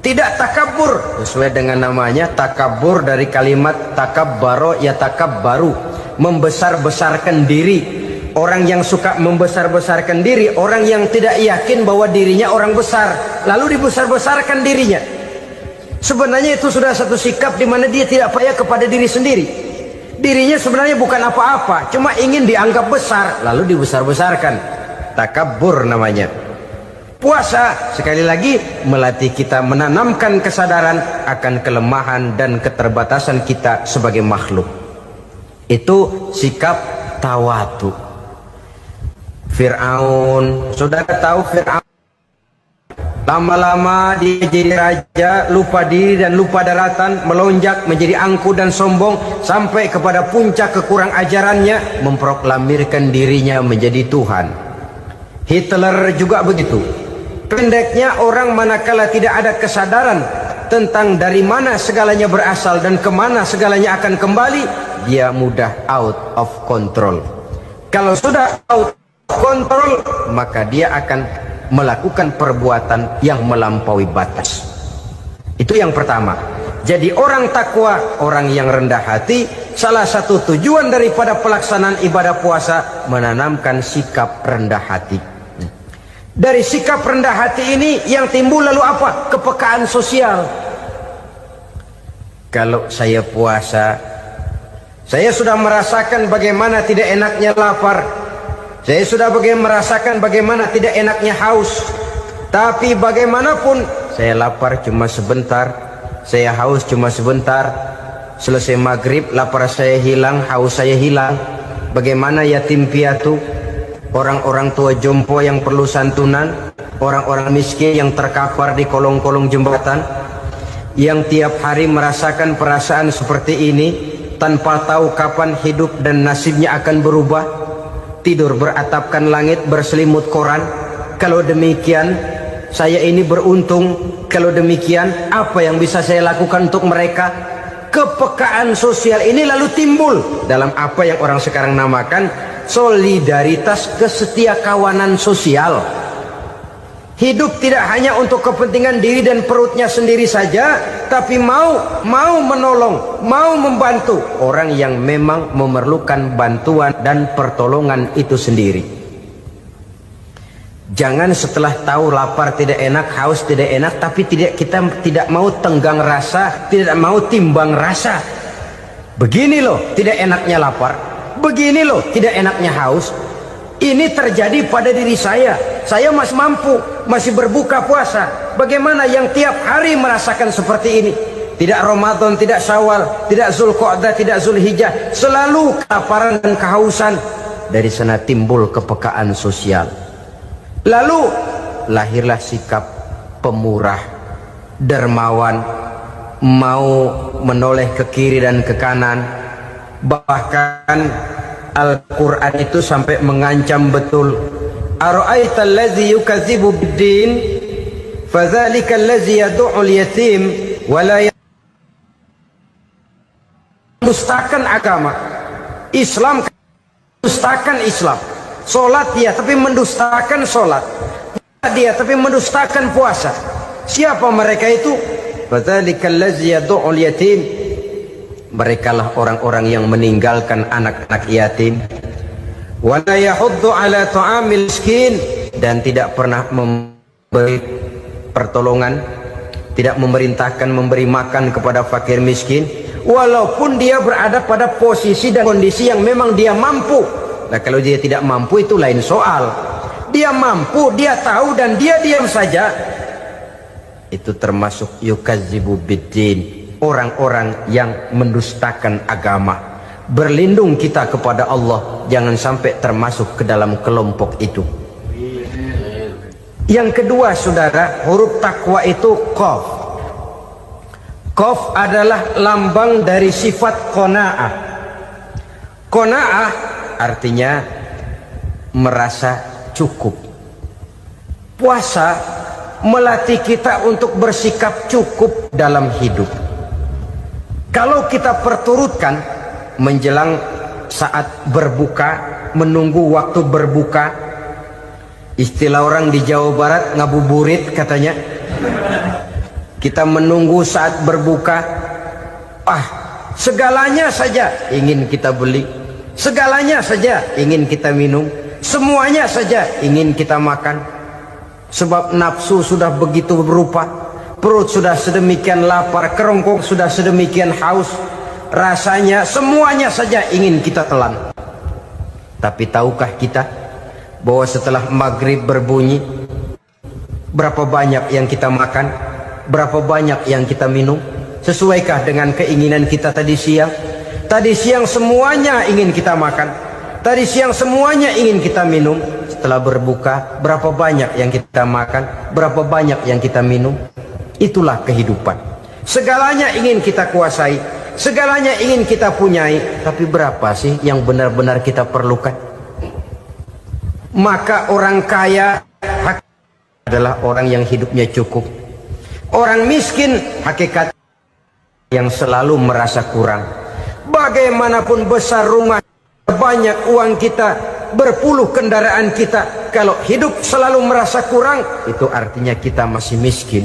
tidak takabur, sesuai dengan namanya takabur dari kalimat takabbaro ya takabbaru, membesar-besarkan diri. Orang yang suka membesar-besarkan diri, orang yang tidak yakin bahwa dirinya orang besar, lalu dibesar-besarkan dirinya. Sebenarnya itu sudah satu sikap di mana dia tidak percaya kepada diri sendiri. Dirinya sebenarnya bukan apa-apa, cuma ingin dianggap besar, lalu dibesar-besarkan. Takabur namanya. Puasa sekali lagi melatih kita menanamkan kesadaran akan kelemahan dan keterbatasan kita sebagai makhluk. Itu sikap tawadu. Fir'aun, saudara tahu Fir'aun, lama-lama dia jadi raja, lupa diri dan lupa daratan, melonjak menjadi angkuh dan sombong, sampai kepada puncak kekurang ajarannya, memproklamirkan dirinya menjadi Tuhan. Hitler juga begitu. Pendeknya orang manakala tidak ada kesadaran tentang dari mana segalanya berasal dan kemana segalanya akan kembali, dia mudah out of control. Kalau sudah out kontrol, maka dia akan melakukan perbuatan yang melampaui batas. Itu yang pertama. Jadi orang takwa, orang yang rendah hati, salah satu tujuan daripada pelaksanaan ibadah puasa menanamkan sikap rendah hati. Dari sikap rendah hati ini yang timbul lalu apa? Kepekaan sosial. Kalau saya puasa, saya sudah merasakan bagaimana tidak enaknya lapar. Saya sudah merasakan bagaimana tidak enaknya haus. Tapi bagaimanapun, saya lapar cuma sebentar, saya haus cuma sebentar. Selesai maghrib, lapar saya hilang, haus saya hilang. Bagaimana yatim piatu, orang-orang tua jompo yang perlu santunan, orang-orang miskin yang terkapar di kolong-kolong jembatan, yang tiap hari merasakan perasaan seperti ini, tanpa tahu kapan hidup dan nasibnya akan berubah. Tidur beratapkan langit, berselimut koran. Kalau demikian, saya ini beruntung. Kalau demikian, apa yang bisa saya lakukan untuk mereka? Kepekaan sosial ini lalu timbul dalam apa yang orang sekarang namakan solidaritas kesetiakawanan sosial. Hidup tidak hanya untuk kepentingan diri dan perutnya sendiri saja, tapi mau menolong, mau membantu orang yang memang memerlukan bantuan dan pertolongan itu sendiri. Jangan setelah tahu lapar tidak enak, haus tidak enak, tapi kita tidak mau tenggang rasa, tidak mau timbang rasa. Begini loh tidak enaknya lapar, begini loh tidak enaknya haus. Ini terjadi pada diri saya masih mampu, masih berbuka puasa. Bagaimana yang tiap hari merasakan seperti ini? Tidak Ramadan, tidak Syawal, tidak Zulqa'dah, tidak Zulhijjah, selalu kelaparan dan kehausan. Dari sana timbul kepekaan sosial. Lalu lahirlah sikap pemurah, dermawan, mau menoleh ke kiri dan ke kanan. Bahkan Al-Quran itu sampai mengancam betul. Ara'aita allazi yukadzibu bid-din fadzalika allazi yad'u al-yatim wa la mendustakan agama. Islam mendustakan Islam. Salat dia tapi mendustakan salat. Dia tapi mendustakan puasa. Siapa mereka itu? Fadzalika allazi yad'u al-yatim. Merekalah orang-orang yang meninggalkan anak-anak yatim. Wa la yahuddu ala ta'amil miskin, dan tidak pernah memberi pertolongan, tidak memerintahkan memberi makan kepada fakir miskin, walaupun dia berada pada posisi dan kondisi yang memang dia mampu. Nah, kalau dia tidak mampu itu lain soal. Dia mampu, dia tahu, dan dia diam saja. Itu termasuk yukadzibu biddin, orang-orang yang mendustakan agama. Berlindung kita kepada Allah, jangan sampai termasuk ke dalam kelompok itu. Yang kedua, saudara, huruf takwa itu qaf. Qaf adalah lambang dari sifat qanaah. Qanaah artinya merasa cukup. Puasa melatih kita untuk bersikap cukup dalam hidup. Kalau kita perturutkan menjelang saat berbuka, menunggu waktu berbuka, istilah orang di Jawa Barat ngabuburit katanya, kita menunggu saat berbuka, segalanya saja ingin kita beli, segalanya saja ingin kita minum, semuanya saja ingin kita makan. Sebab nafsu sudah begitu berupa, perut sudah sedemikian lapar, kerongkong sudah sedemikian haus, rasanya semuanya saja ingin kita telan. Tapi tahukah kita bahwa setelah maghrib berbunyi, berapa banyak yang kita makan, berapa banyak yang kita minum? Sesuaikah dengan keinginan kita tadi siang? Tadi siang semuanya ingin kita makan, tadi siang semuanya ingin kita minum. Setelah berbuka, berapa banyak yang kita makan, berapa banyak yang kita minum? Itulah kehidupan. Segalanya ingin kita kuasai, segalanya ingin kita punyai, tapi berapa sih yang benar-benar kita perlukan? Maka orang kaya adalah orang yang hidupnya cukup. Orang miskin hakikat yang selalu merasa kurang. Bagaimanapun besar rumah, banyak uang kita, berpuluh kendaraan kita, kalau hidup selalu merasa kurang, itu artinya kita masih miskin.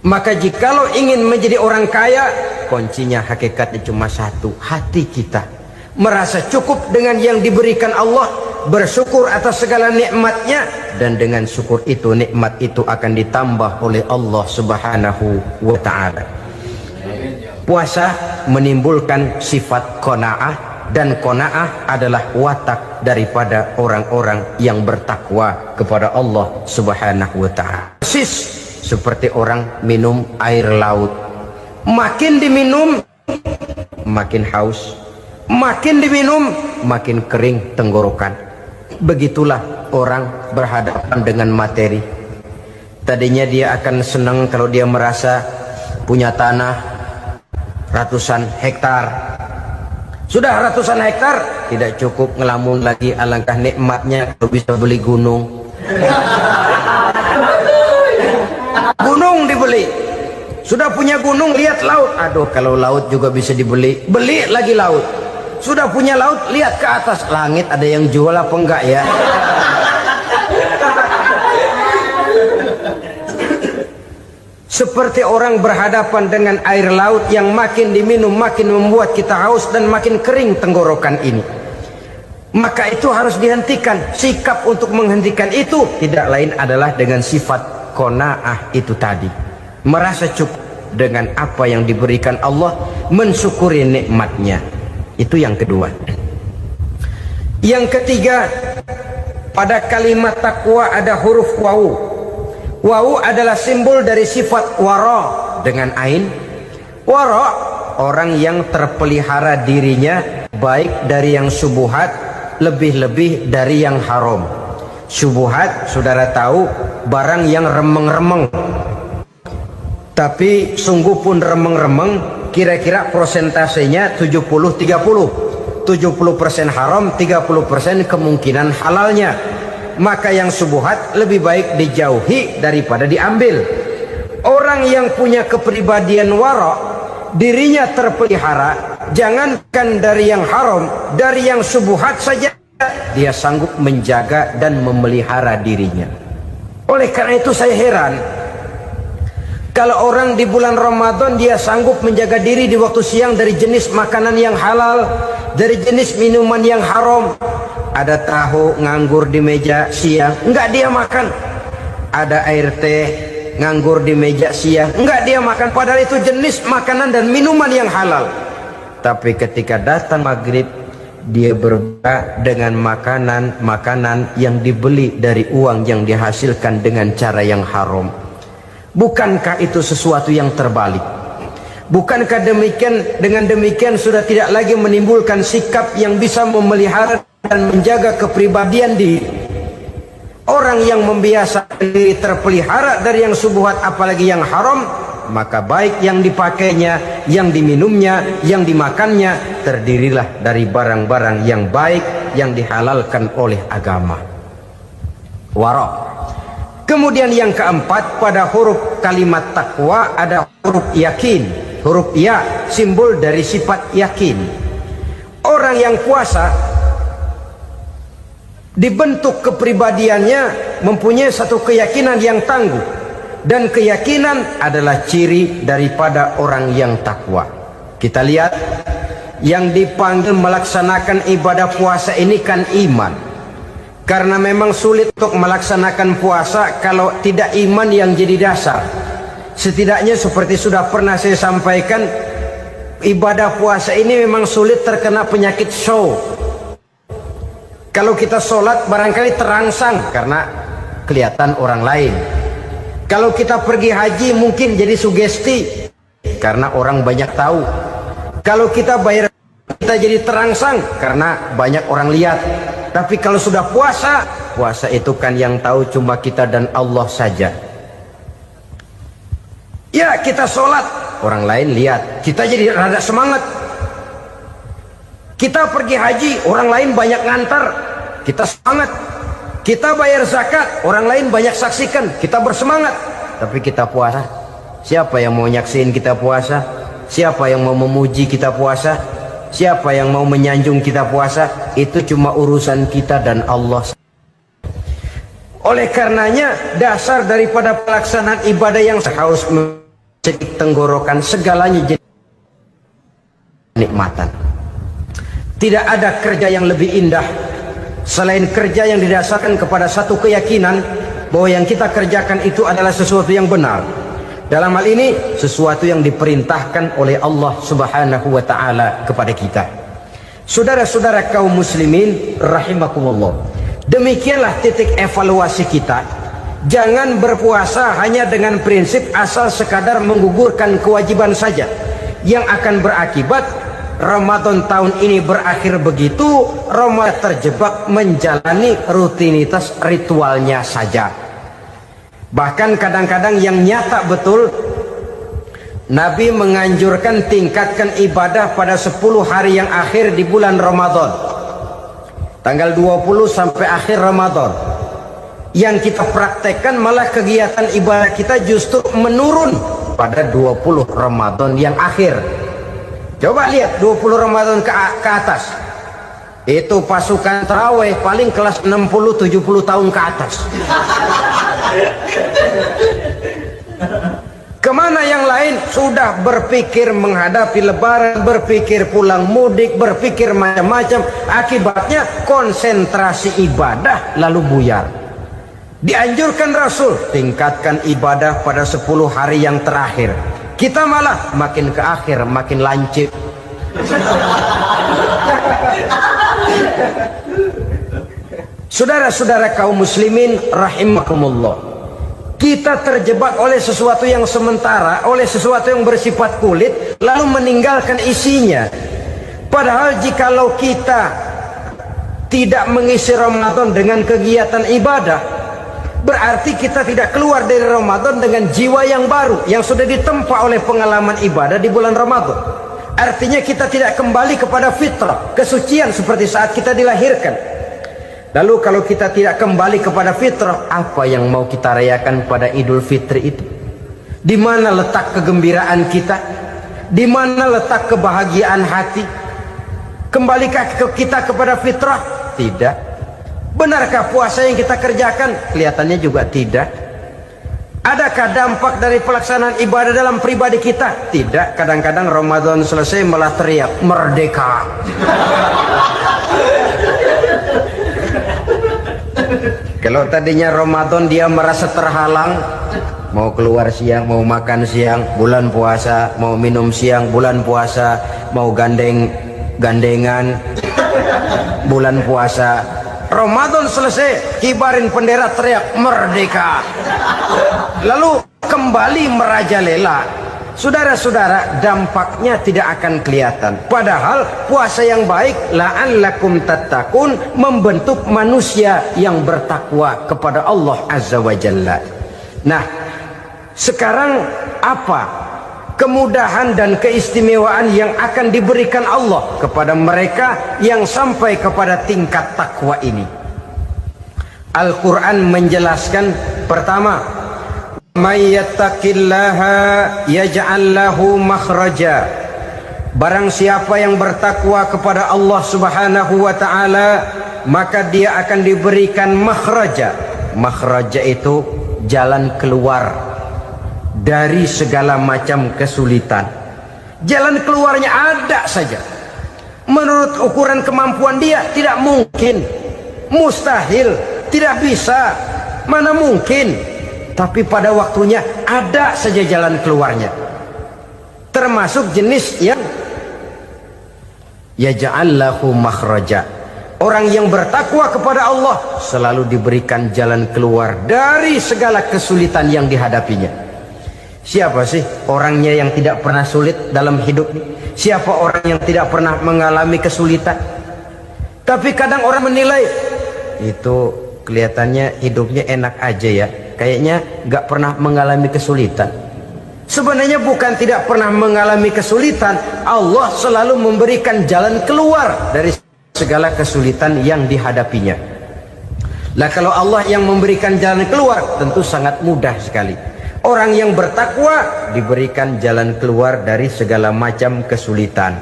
Maka jikalau ingin menjadi orang kaya, kuncinya hakikatnya cuma satu, hati kita merasa cukup dengan yang diberikan Allah, bersyukur atas segala nikmatnya, dan dengan syukur itu, nikmat itu akan ditambah oleh Allah Subhanahu wa ta'ala. Puasa menimbulkan sifat qanaah, dan qanaah adalah watak daripada orang-orang yang bertakwa kepada Allah Subhanahu wa ta'ala. Persis seperti orang minum air laut, makin diminum makin haus, makin diminum makin kering tenggorokan. Begitulah orang berhadapan dengan materi. Tadinya dia akan senang kalau dia merasa punya tanah ratusan hektar. Sudah ratusan hektar, tidak cukup ngelamun lagi, alangkah nikmatnya kalau bisa beli gunung. Gunung dibeli. Sudah punya gunung, lihat laut. Aduh, kalau laut juga bisa dibeli, beli lagi laut. Sudah punya laut, lihat ke atas langit, ada yang jual apa enggak ya? Seperti orang berhadapan dengan air laut yang makin diminum makin membuat kita haus dan makin kering tenggorokan ini. Maka itu harus dihentikan. Sikap untuk menghentikan itu tidak lain adalah dengan sifat qanaah itu tadi, merasa cukup dengan apa yang diberikan Allah, mensyukuri nikmatnya. Itu yang kedua. Yang ketiga, pada kalimat takwa ada huruf wawu. Wawu adalah simbol dari sifat wara dengan ain. Wara, orang yang terpelihara dirinya baik dari yang subuhat, lebih-lebih dari yang haram. Subuhat, saudara tahu, barang yang remeng-remeng. Tapi sungguh pun remeng-remeng, kira-kira prosentasenya 70-30. 70% haram, 30% kemungkinan halalnya. Maka yang subuhat lebih baik dijauhi daripada diambil. Orang yang punya kepribadian wara, dirinya terpelihara, jangankan dari yang haram, dari yang subuhat saja dia sanggup menjaga dan memelihara dirinya. Oleh karena itu saya heran kalau orang di bulan Ramadan dia sanggup menjaga diri di waktu siang dari jenis makanan yang halal, dari jenis minuman yang haram. Ada tahu nganggur di meja siang, enggak dia makan. Ada air teh nganggur di meja siang, enggak dia makan. Padahal itu jenis makanan dan minuman yang halal. Tapi ketika datang maghrib, dia berbuka dengan makanan yang dibeli dari uang yang dihasilkan dengan cara yang haram. Bukankah itu sesuatu yang terbalik? Bukankah dengan demikian sudah tidak lagi menimbulkan sikap yang bisa memelihara dan menjaga kepribadian diri? Orang yang membiasakan diri terpelihara dari yang subuhat apalagi yang haram, maka baik yang dipakainya, yang diminumnya, yang dimakannya terdirilah dari barang-barang yang baik yang dihalalkan oleh agama. Wara. Kemudian yang keempat, pada huruf kalimat takwa ada huruf yakin. Huruf ya simbol dari sifat yakin. Orang yang puasa dibentuk kepribadiannya mempunyai satu keyakinan yang tangguh, dan keyakinan adalah ciri daripada orang yang takwa. Kita lihat yang dipanggil melaksanakan ibadah puasa ini kan iman, karena memang sulit untuk melaksanakan puasa kalau tidak iman yang jadi dasar. Setidaknya seperti sudah pernah saya sampaikan, ibadah puasa ini memang sulit terkena penyakit show. Kalau kita sholat barangkali terangsang karena kelihatan orang lain. Kalau kita pergi haji mungkin jadi sugesti karena orang banyak tahu. Kalau kita bayar kita jadi terangsang karena banyak orang lihat. Tapi kalau sudah puasa, puasa itu kan yang tahu cuma kita dan Allah saja. Ya, kita sholat, orang lain lihat, kita jadi rada semangat. Kita pergi haji, orang lain banyak ngantar, kita semangat. Kita bayar zakat, orang lain banyak saksikan, kita bersemangat. Tapi kita puasa, siapa yang mau nyaksiin kita puasa? Siapa yang mau memuji kita puasa? Siapa yang mau menyanjung kita puasa? Itu cuma urusan kita dan Allah. Oleh karenanya, dasar daripada pelaksanaan ibadah yang harus mencedik tenggorokan, segalanya jadi nikmatan. Tidak ada kerja yang lebih indah selain kerja yang didasarkan kepada satu keyakinan bahwa yang kita kerjakan itu adalah sesuatu yang benar. Dalam hal ini sesuatu yang diperintahkan oleh Allah Subhanahu wa taala kepada kita. Saudara-saudara kaum muslimin rahimakumullah. Demikianlah titik evaluasi kita. Jangan berpuasa hanya dengan prinsip asal sekadar menggugurkan kewajiban saja, yang akan berakibat Ramadan tahun ini berakhir begitu, Ramadan terjebak menjalani rutinitas ritualnya saja. Bahkan kadang-kadang yang nyata betul, Nabi menganjurkan tingkatkan ibadah pada 10 hari yang akhir di bulan Ramadan, tanggal 20 sampai akhir Ramadan. Yang kita praktekkan malah kegiatan ibadah kita justru menurun pada 20 Ramadan yang akhir. Coba lihat 20 Ramadan ke atas, itu pasukan tarawih paling kelas 60-70 tahun ke atas. Kemana yang lain sudah berpikir menghadapi lebaran, berpikir pulang mudik, berpikir macam-macam. Akibatnya konsentrasi ibadah lalu buyar. Dianjurkan Rasul tingkatkan ibadah pada 10 hari yang terakhir. Kita malah makin ke akhir makin lancip. Saudara-saudara kaum muslimin rahimakumullah, kita terjebak oleh sesuatu yang sementara, oleh sesuatu yang bersifat kulit, lalu meninggalkan isinya. Padahal jikalau kita tidak mengisi Ramadan dengan kegiatan ibadah, berarti kita tidak keluar dari Ramadan dengan jiwa yang baru yang sudah ditempa oleh pengalaman ibadah di bulan Ramadan. Artinya kita tidak kembali kepada fitrah, kesucian seperti saat kita dilahirkan. Lalu kalau kita tidak kembali kepada fitrah, apa yang mau kita rayakan pada Idul Fitri itu? Di mana letak kegembiraan kita? Di mana letak kebahagiaan hati? Kembalikah kita kepada fitrah? Tidak. Benarkah puasa yang kita kerjakan? Kelihatannya juga tidak. Adakah dampak dari pelaksanaan ibadah dalam pribadi kita? Tidak. Kadang-kadang Ramadan selesai malah teriak merdeka. Kalau tadinya Ramadan dia merasa terhalang, mau keluar siang, mau makan siang, bulan puasa, mau minum siang, bulan puasa, mau gandengan, bulan puasa. Ramadan selesai, kibarin bendera, teriak merdeka. Lalu kembali merajalela. Saudara-saudara, dampaknya tidak akan kelihatan. Padahal puasa yang baik, la'allakum tattaqun, membentuk manusia yang bertakwa kepada Allah Azza wa Jalla. Nah, sekarang apa kemudahan dan keistimewaan yang akan diberikan Allah kepada mereka yang sampai kepada tingkat takwa ini? Al-Quran menjelaskan, pertama, may yattaqillaha yaj'al lahu makhraja. Barang siapa yang bertakwa kepada Allah Subhanahu wa taala, maka dia akan diberikan makhraja. Makhraja itu jalan keluar dari segala macam kesulitan. Jalan keluarnya ada saja. Menurut ukuran kemampuan dia tidak mungkin, mustahil, tidak bisa, mana mungkin. Tapi pada waktunya ada saja jalan keluarnya. Termasuk jenis yang yaj'al lahu makhraja. Orang yang bertakwa kepada Allah selalu diberikan jalan keluar dari segala kesulitan yang dihadapinya. Siapa sih orangnya yang tidak pernah sulit dalam hidup ini? Siapa orang yang tidak pernah mengalami kesulitan? Tapi kadang orang menilai, itu kelihatannya hidupnya enak aja ya, kayaknya nggak pernah mengalami kesulitan. Sebenarnya bukan tidak pernah mengalami kesulitan, Allah selalu memberikan jalan keluar dari segala kesulitan yang dihadapinya. Lah kalau Allah yang memberikan jalan keluar, tentu sangat mudah sekali. Orang yang bertakwa diberikan jalan keluar dari segala macam kesulitan.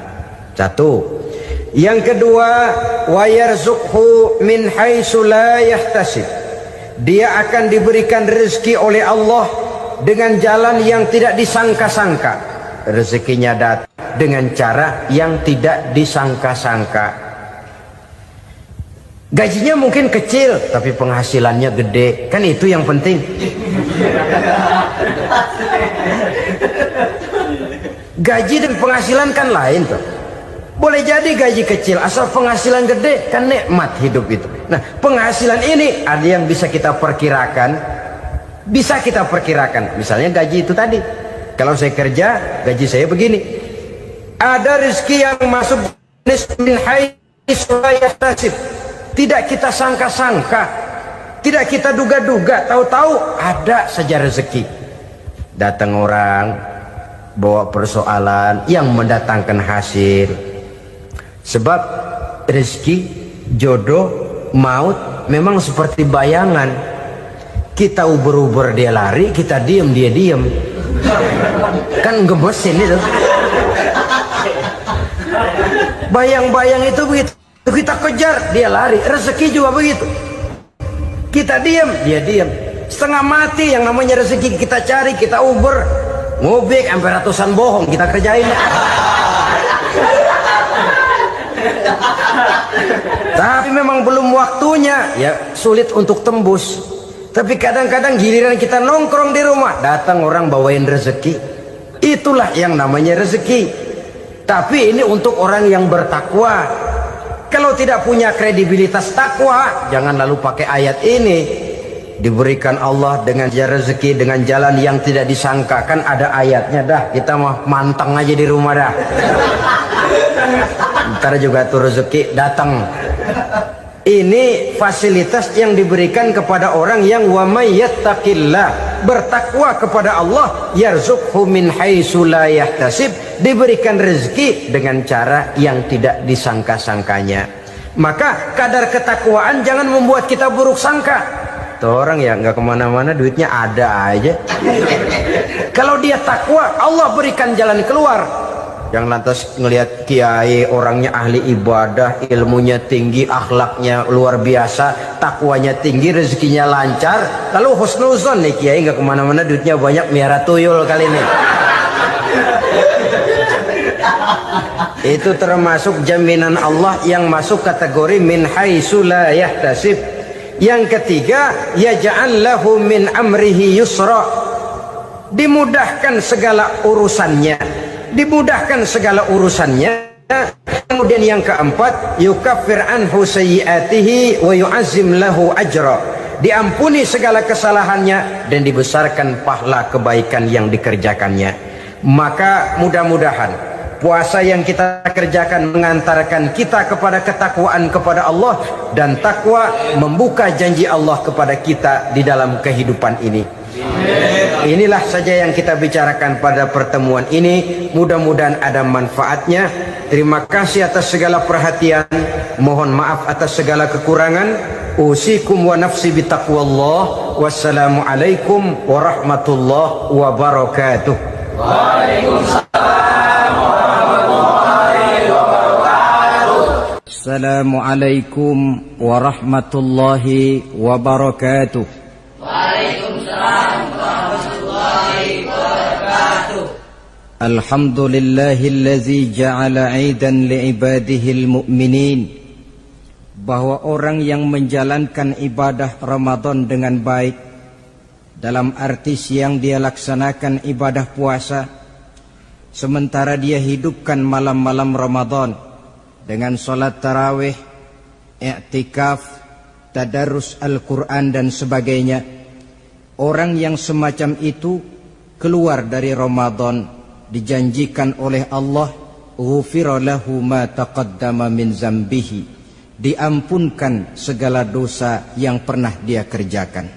Satu. Yang kedua, wa yarzuqhu min haitsu la yahtasib. Dia akan diberikan rezeki oleh Allah dengan jalan yang tidak disangka-sangka. Rezekinya datang dengan cara yang tidak disangka-sangka. Gajinya mungkin kecil, tapi penghasilannya gede. Kan itu yang penting. Gaji dan penghasilan kan lain tuh. Boleh jadi gaji kecil, asal penghasilan gede, kan nikmat hidup itu. Nah, penghasilan ini ada yang bisa kita perkirakan. Bisa kita perkirakan. Misalnya gaji itu tadi. Kalau saya kerja, gaji saya begini. Ada rezeki yang masuk min haitsu la yahtasib. Tidak kita sangka-sangka, tidak kita duga-duga, tahu-tahu ada saja rezeki. Datang orang bawa persoalan yang mendatangkan hasil. Sebab rezeki, jodoh, maut memang seperti bayangan. Kita uber-uber dia lari, kita diem dia diem. Kan gemesin itu. Bayang-bayang itu begitu. Kita kejar, dia lari. Rezeki juga begitu. Kita diam, dia diam. Setengah mati yang namanya rezeki kita cari, kita uber. Ngobek sampai ratusan bohong kita kerjain. Tapi memang belum waktunya, ya sulit untuk tembus. Tapi kadang-kadang giliran kita nongkrong di rumah, datang orang bawain rezeki. Itulah yang namanya rezeki. Tapi ini untuk orang yang bertakwa. Kalau tidak punya kredibilitas takwa, jangan lalu pakai ayat ini. Diberikan Allah dengan rezeki dengan jalan yang tidak disangka. Kan ada ayatnya dah. Kita mah manteng aja di rumah dah. Ntar juga tuh rezeki datang. Ini fasilitas yang diberikan kepada orang yang wa may yattaqillah, bertakwa kepada Allah, yarzuqhu min haitsu la yahtasib, diberikan rezeki dengan cara yang tidak disangka-sangkanya. Maka kadar ketakwaan jangan membuat kita buruk sangka. Tuh orang ya nggak kemana-mana, duitnya ada aja. Kalau dia takwa, Allah berikan jalan keluar. Yang lantas ngelihat kiai orangnya ahli ibadah, ilmunya tinggi, akhlaknya luar biasa, takwanya tinggi, rezekinya lancar, lalu husnuzon nih kiai nggak kemana-mana, duitnya banyak, miara tuyul kali ini. Itu termasuk jaminan Allah yang masuk kategori min haitsu la yahtasib. Yang ketiga, yaj'al lahu min amrihi yusra, dimudahkan segala urusannya. Dimudahkan segala urusannya. Kemudian yang keempat, yukaffir anhu sayyiatihi wa yu'azzim lahu ajra, diampuni segala kesalahannya dan dibesarkan pahala kebaikan yang dikerjakannya. Maka mudah-mudahan puasa yang kita kerjakan mengantarkan kita kepada ketakwaan kepada Allah, dan takwa membuka janji Allah kepada kita di dalam kehidupan ini. Inilah saja yang kita bicarakan pada pertemuan ini. Mudah-mudahan ada manfaatnya. Terima kasih atas segala perhatian. Mohon maaf atas segala kekurangan. Usikum wa nafsi bitaqwallah. Wassalamualaikum warahmatullahi wabarakatuh. Waalaikumsalam warahmatullahi wabarakatuh. Assalamualaikum warahmatullahi wabarakatuh. Waalaikumsalam warahmatullahi wabarakatuh. Alhamdulillahillazi ja'ala 'aidan li'ibadihil mu'minin. Bahwa orang yang menjalankan ibadah Ramadan dengan baik, dalam arti siang dia laksanakan ibadah puasa, sementara dia hidupkan malam-malam Ramadan dengan sholat tarawih, i'tikaf, tadarus Al-Quran dan sebagainya. Orang yang semacam itu keluar dari Ramadan dijanjikan oleh Allah, ghufira lahu ma taqaddama min zambihi, diampunkan segala dosa yang pernah dia kerjakan.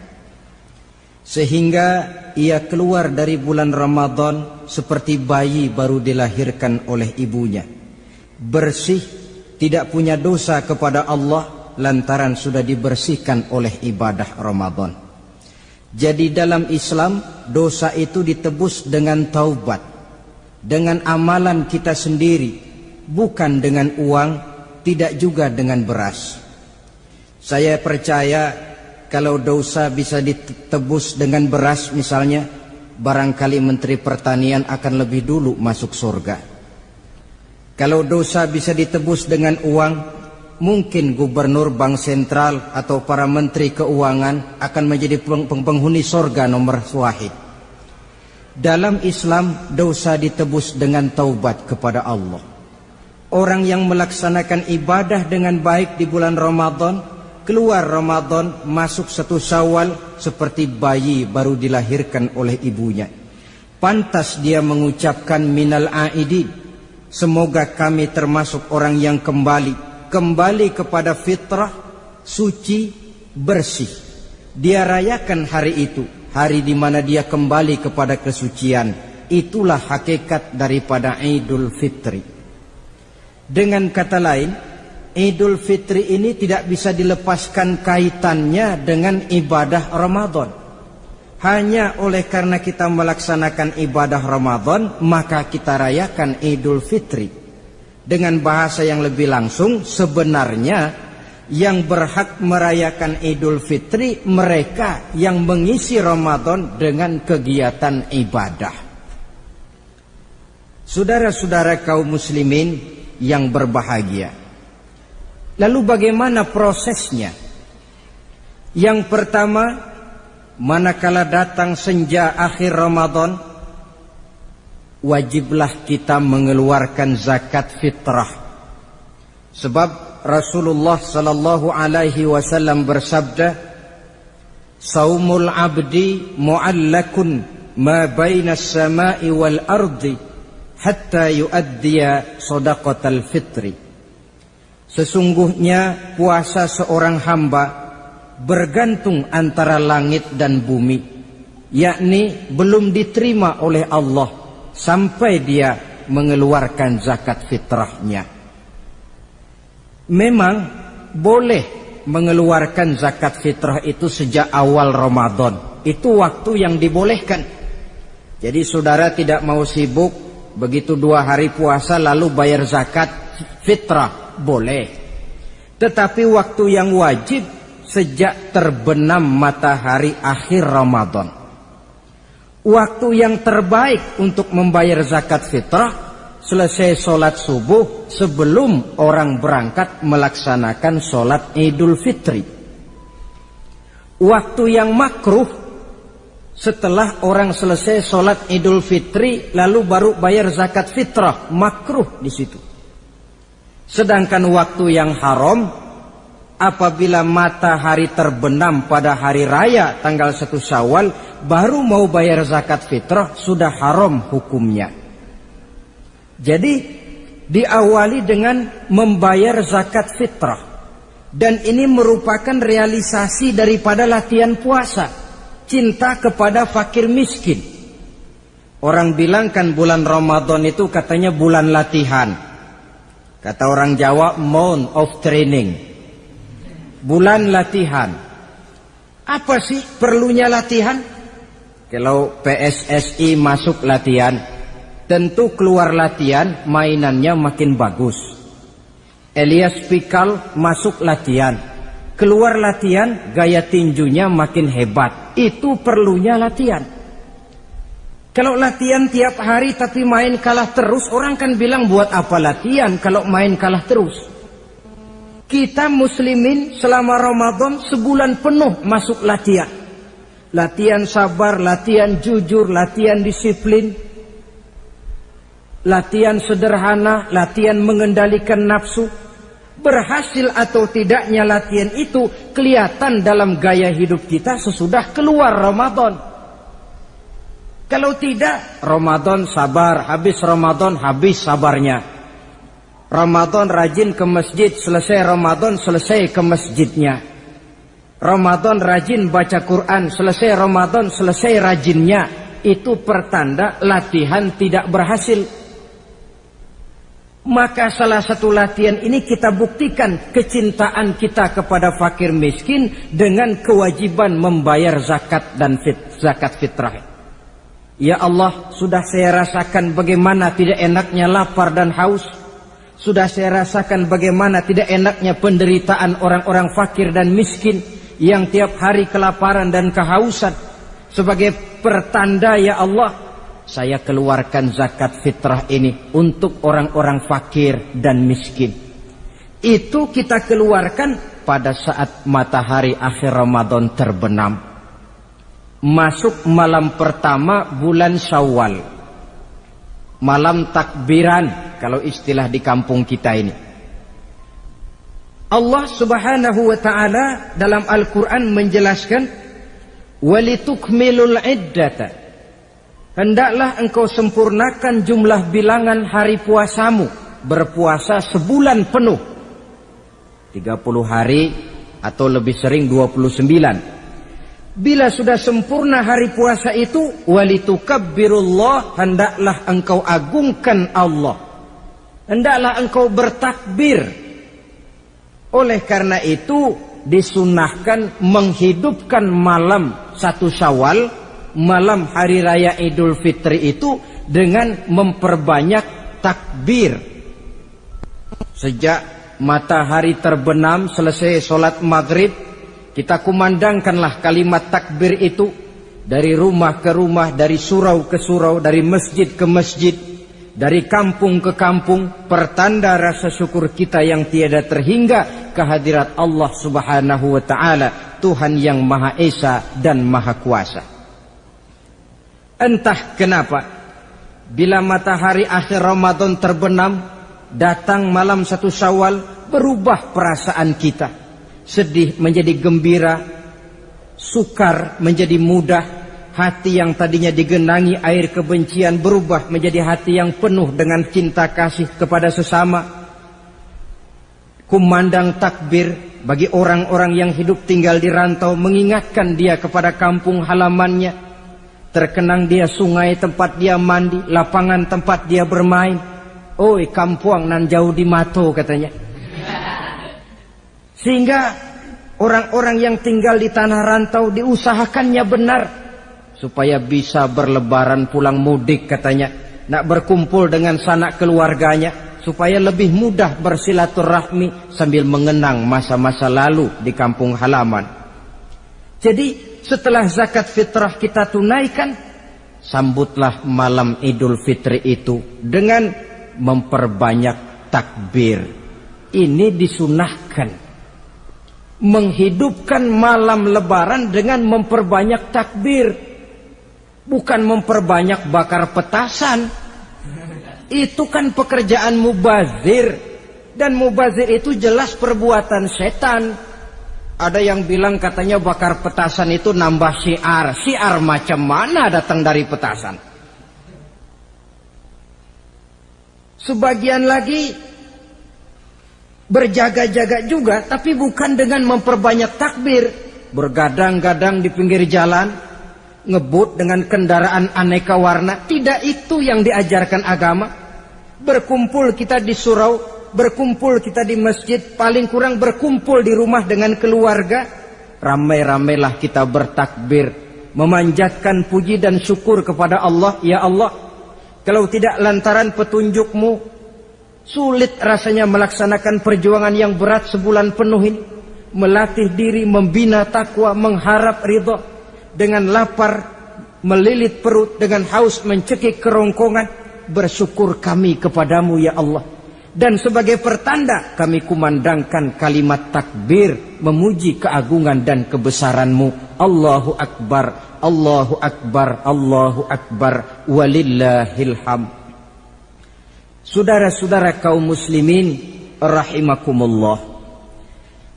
Sehingga ia keluar dari bulan Ramadan seperti bayi baru dilahirkan oleh ibunya, bersih, tidak punya dosa kepada Allah lantaran sudah dibersihkan oleh ibadah Ramadan. Jadi dalam Islam dosa itu ditebus dengan taubat, dengan amalan kita sendiri, bukan dengan uang, tidak juga dengan beras. Saya percaya kalau dosa bisa ditebus dengan beras misalnya, barangkali Menteri Pertanian akan lebih dulu masuk surga. Kalau dosa bisa ditebus dengan uang, mungkin Gubernur Bank Sentral atau para Menteri Keuangan akan menjadi penghuni surga nomor wahid. Dalam Islam dosa ditebus dengan taubat kepada Allah. Orang yang melaksanakan ibadah dengan baik di bulan Ramadan, keluar Ramadan, masuk 1 Syawal seperti bayi baru dilahirkan oleh ibunya. Pantas dia mengucapkan minal aidin, semoga kami termasuk orang yang kembali kepada fitrah, suci, bersih. Dia rayakan hari itu, hari di mana dia kembali kepada kesucian. Itulah hakikat daripada Idul Fitri. Dengan kata lain, Idul Fitri ini tidak bisa dilepaskan kaitannya dengan ibadah Ramadan. Hanya oleh karena kita melaksanakan ibadah Ramadan, maka kita rayakan Idul Fitri. Dengan bahasa yang lebih langsung, sebenarnya yang berhak merayakan Idul Fitri mereka yang mengisi Ramadan dengan kegiatan ibadah. Saudara-saudara kaum muslimin yang berbahagia, lalu bagaimana prosesnya? Yang pertama, manakala datang senja akhir Ramadan, wajiblah kita mengeluarkan zakat fitrah. Sebab Rasulullah sallallahu alaihi wasallam bersabda, "Saumul 'abdi mu'allakun ma baina as-sama'i wal ardi hatta yuaddiya shadaqatal fitri." Sesungguhnya puasa seorang hamba bergantung antara langit dan bumi, yakni belum diterima oleh Allah sampai dia mengeluarkan zakat fitrahnya. Memang boleh mengeluarkan zakat fitrah itu sejak awal Ramadan. Itu waktu yang dibolehkan. Jadi saudara tidak mau sibuk, begitu 2 hari puasa lalu bayar zakat fitrah, boleh. Tetapi waktu yang wajib sejak terbenam matahari akhir Ramadan. Waktu yang terbaik untuk membayar zakat fitrah selesai sholat subuh sebelum orang berangkat melaksanakan sholat Idul Fitri. Waktu yang makruh setelah orang selesai sholat Idul Fitri lalu baru bayar zakat fitrah, makruh di situ. Sedangkan waktu yang haram apabila matahari terbenam pada hari raya tanggal 1 Syawal baru mau bayar zakat fitrah, sudah haram hukumnya. Jadi diawali dengan membayar zakat fitrah, dan ini merupakan realisasi daripada latihan puasa, cinta kepada fakir miskin. Orang bilang kan bulan Ramadan itu katanya bulan latihan. Kata orang Jawa, month of training, bulan latihan. Apa sih perlunya latihan? Kalau PSSI masuk latihan, tentu keluar latihan mainannya makin bagus. Elias Pikal masuk latihan, keluar latihan gaya tinjunya makin hebat. Itu perlunya latihan. Kalau latihan tiap hari tapi main kalah terus, orang kan bilang buat apa latihan kalau main kalah terus. Kita muslimin selama Ramadan sebulan penuh masuk latihan. Latihan sabar, latihan jujur, latihan disiplin, latihan sederhana, latihan mengendalikan nafsu. Berhasil atau tidaknya latihan itu kelihatan dalam gaya hidup kita sesudah keluar Ramadan. Kalau tidak, Ramadan sabar, habis Ramadan habis sabarnya. Ramadan rajin ke masjid, selesai Ramadan selesai ke masjidnya. Ramadan rajin baca Quran, selesai Ramadan selesai rajinnya. Itu pertanda latihan tidak berhasil. Maka salah satu latihan ini kita buktikan kecintaan kita kepada fakir miskin dengan kewajiban membayar zakat dan zakat fitrah. Ya Allah, sudah saya rasakan bagaimana tidak enaknya lapar dan haus. Sudah saya rasakan bagaimana tidak enaknya penderitaan orang-orang fakir dan miskin yang tiap hari kelaparan dan kehausan. Sebagai pertanda, ya Allah, saya keluarkan zakat fitrah ini untuk orang-orang fakir dan miskin. Itu kita keluarkan pada saat matahari akhir Ramadan terbenam. Masuk malam pertama bulan Syawal, malam takbiran kalau istilah di kampung kita ini. Allah Subhanahu wa ta'ala dalam Al-Quran menjelaskan, walitukmilul iddata, hendaklah engkau sempurnakan jumlah bilangan hari puasamu, berpuasa sebulan penuh, 30 hari atau lebih sering 29. Bila sudah sempurna hari puasa itu, walitukabbirullah, hendaklah engkau agungkan Allah, hendaklah engkau bertakbir. Oleh karena itu disunahkan menghidupkan malam 1 Syawal, malam hari raya Idul Fitri itu dengan memperbanyak takbir. Sejak matahari terbenam selesai sholat maghrib, kita kumandangkanlah kalimat takbir itu dari rumah ke rumah, dari surau ke surau, dari masjid ke masjid, dari kampung ke kampung, pertanda rasa syukur kita yang tiada terhingga kehadirat Allah Subhanahu wa ta'ala, Tuhan yang Maha Esa dan Maha Kuasa. Entah kenapa, bila matahari akhir Ramadan terbenam, datang malam 1 Syawal, berubah perasaan kita. Sedih menjadi gembira, sukar menjadi mudah, hati yang tadinya digenangi air kebencian berubah menjadi hati yang penuh dengan cinta kasih kepada sesama. Kumandang takbir bagi orang-orang yang hidup tinggal di rantau, mengingatkan dia kepada kampung halamannya. Terkenang dia sungai tempat dia mandi, lapangan tempat dia bermain. Oi kampuang nan jauh di mato, katanya. Sehingga orang-orang yang tinggal di tanah rantau diusahakannya benar supaya bisa berlebaran pulang mudik, katanya. Nak berkumpul dengan sanak keluarganya supaya lebih mudah bersilaturahmi sambil mengenang masa-masa lalu di kampung halaman. Jadi setelah zakat fitrah kita tunaikan, sambutlah malam Idul Fitri itu dengan memperbanyak takbir. Ini disunahkan. Menghidupkan malam lebaran dengan memperbanyak takbir, bukan memperbanyak bakar petasan. Itu kan pekerjaan mubazir, dan mubazir itu jelas perbuatan setan. Ada yang bilang katanya bakar petasan itu nambah syiar. Syiar macam mana datang dari petasan? Sebagian lagi berjaga-jaga juga, tapi bukan dengan memperbanyak takbir. Bergadang-gadang di pinggir jalan, ngebut dengan kendaraan aneka warna. Tidak itu yang diajarkan agama. Berkumpul kita di surau, berkumpul kita di masjid, paling kurang berkumpul di rumah dengan keluarga, ramai-ramailah kita bertakbir, memanjatkan puji dan syukur kepada Allah. Ya Allah, kalau tidak lantaran petunjuk-Mu, sulit rasanya melaksanakan perjuangan yang berat sebulan penuh ini, melatih diri, membina takwa, mengharap ridha, dengan lapar melilit perut, dengan haus mencekik kerongkongan. Bersyukur kami kepadamu ya Allah. Dan sebagai pertanda kami kumandangkan kalimat takbir, memuji keagungan dan kebesaran-Mu. Allahu Akbar, Allahu Akbar, Allahu Akbar, walillahil hamd. Saudara-saudara kaum muslimin rahimakumullah,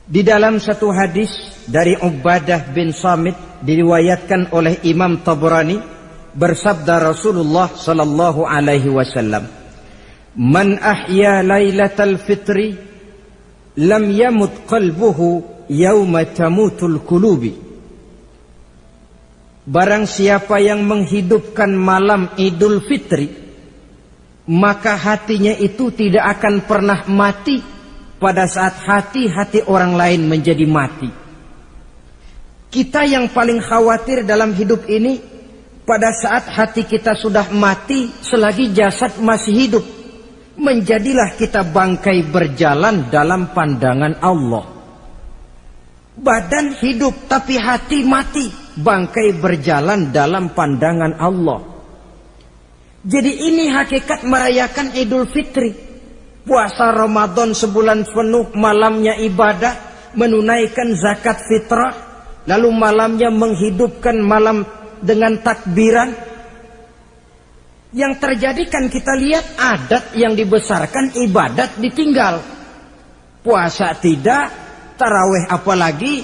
di dalam satu hadis dari Ubadah bin Samit diriwayatkan oleh Imam Tabrani, bersabda Rasulullah sallallahu alaihi wasallam, "Man ahya lailatal fitri lam yamut qalbuhu yauma tamutul qulubi." Barang siapa yang menghidupkan malam Idul Fitri, maka hatinya itu tidak akan pernah mati pada saat hati-hati orang lain menjadi mati. Kita yang paling khawatir dalam hidup ini, pada saat hati kita sudah mati, selagi jasad masih hidup, menjadilah kita bangkai berjalan dalam pandangan Allah. Badan hidup tapi hati mati, bangkai berjalan dalam pandangan Allah. Jadi ini hakikat merayakan Idul Fitri. Puasa Ramadan sebulan penuh, malamnya ibadah, menunaikan zakat fitrah, lalu malamnya menghidupkan malam dengan takbiran. Yang terjadi kan kita lihat adat yang dibesarkan, ibadat ditinggal. Puasa tidak, tarawih apalagi,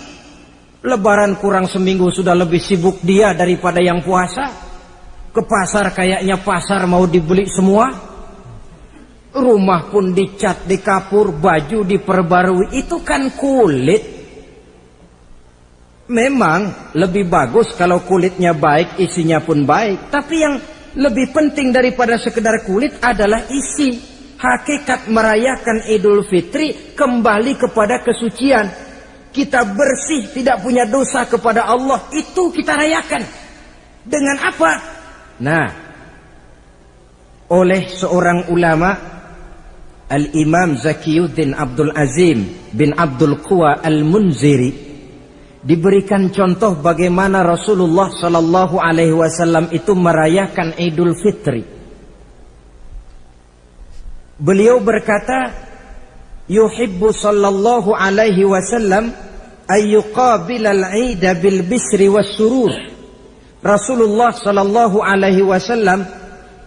lebaran kurang seminggu sudah lebih sibuk dia daripada yang puasa. Ke pasar kayaknya pasar mau dibeli semua. Rumah pun dicat, dikapur, baju diperbarui. Itu kan kulit. Memang lebih bagus kalau kulitnya baik, isinya pun baik. Tapi yang lebih penting daripada sekedar kulit adalah isi. Hakikat merayakan Idul Fitri kembali kepada kesucian. Kita bersih, tidak punya dosa kepada Allah. Itu kita rayakan. Dengan apa? Nah, oleh seorang ulama, Al-Imam Zakiyuddin Abdul Azim bin Abdul Quwa Al-Munziri, diberikan contoh bagaimana Rasulullah sallallahu alaihi wasallam itu merayakan Idul Fitri. Beliau berkata, yuhibbu sallallahu alaihi wasallam ayyuqabilal 'ida bil bisri was surur. Rasulullah sallallahu alaihi wasallam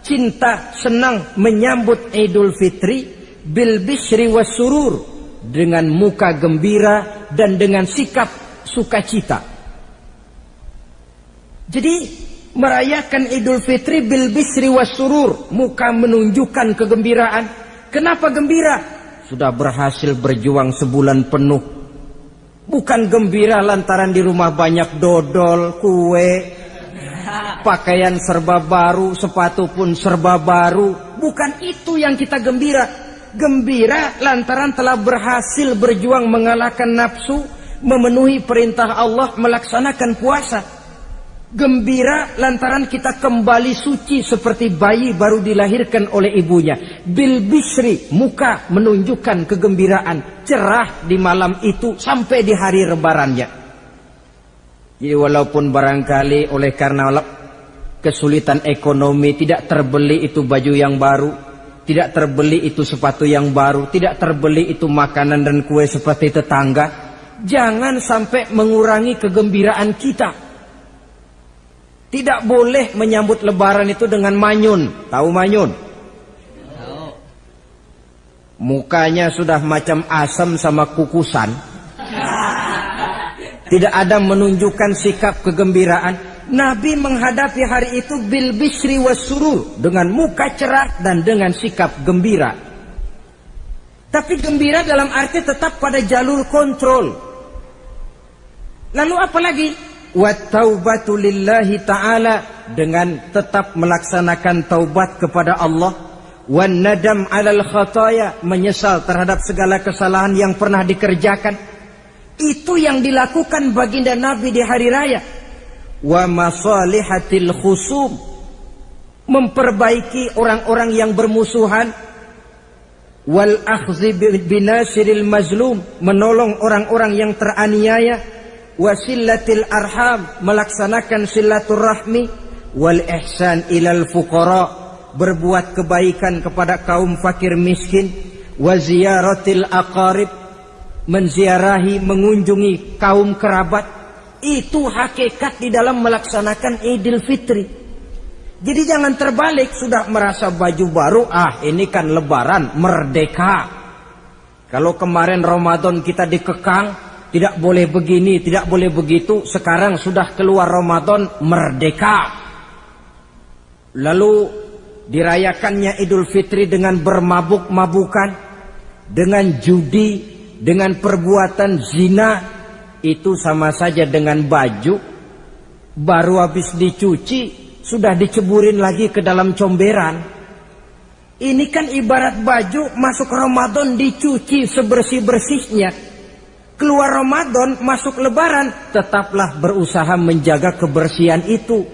cinta, senang menyambut Idul Fitri bil bisri was surur, dengan muka gembira dan dengan sikap sukacita. Jadi merayakan Idul Fitri bil bisri was surur, muka menunjukkan kegembiraan. Kenapa gembira? Sudah berhasil berjuang sebulan penuh. Bukan gembira lantaran di rumah banyak dodol, kue, pakaian serba baru, sepatu pun serba baru. Bukan itu yang kita gembira. Gembira lantaran telah berhasil berjuang mengalahkan nafsu, memenuhi perintah Allah, melaksanakan puasa. Gembira lantaran kita kembali suci seperti bayi baru dilahirkan oleh ibunya. Bil bisri, muka menunjukkan kegembiraan, cerah di malam itu sampai di hari lebarannya. Jadi walaupun barangkali oleh karena kesulitan ekonomi tidak terbeli itu baju yang baru, tidak terbeli itu sepatu yang baru, tidak terbeli itu makanan dan kue seperti tetangga, jangan sampai mengurangi kegembiraan kita. Tidak boleh menyambut lebaran itu dengan manyun. Tahu manyun? Tahu. Mukanya sudah macam asam sama kukusan. Tidak ada menunjukkan sikap kegembiraan. Nabi menghadapi hari itu bil bisri was surur, dengan muka cerah dan dengan sikap gembira. Tapi gembira dalam arti tetap pada jalur kontrol. Lalu apa lagi? Wattaubatu lillahi ta'ala, dengan tetap melaksanakan taubat kepada Allah. wan nadam 'alal khataya, menyesal terhadap segala kesalahan yang pernah dikerjakan. Itu yang dilakukan baginda Nabi di hari raya. Wa masalihatil khusum, memperbaiki orang-orang yang bermusuhan. Wal akhzi binasiril mazlum, menolong orang-orang yang teraniaya. Wasillatil arham, melaksanakan silaturahmi. Wal ihsan ilal fuqara, berbuat kebaikan kepada kaum fakir miskin. Wa ziyaratil aqarib, menziarahi, mengunjungi kaum kerabat. Itu hakikat di dalam melaksanakan Idul Fitri. Jadi jangan terbalik, sudah merasa baju baru, ini kan lebaran, merdeka. Kalau kemarin Ramadan kita dikekang, tidak boleh begini, tidak boleh begitu, sekarang sudah keluar Ramadan, merdeka. Lalu dirayakannya Idul Fitri dengan bermabuk-mabukan, dengan judi, dengan perbuatan zina. Itu sama saja dengan baju baru habis dicuci sudah diceburin lagi ke dalam comberan. Ini kan ibarat baju masuk Ramadan dicuci sebersih-bersihnya, keluar Ramadan masuk lebaran, tetaplah berusaha menjaga kebersihan itu.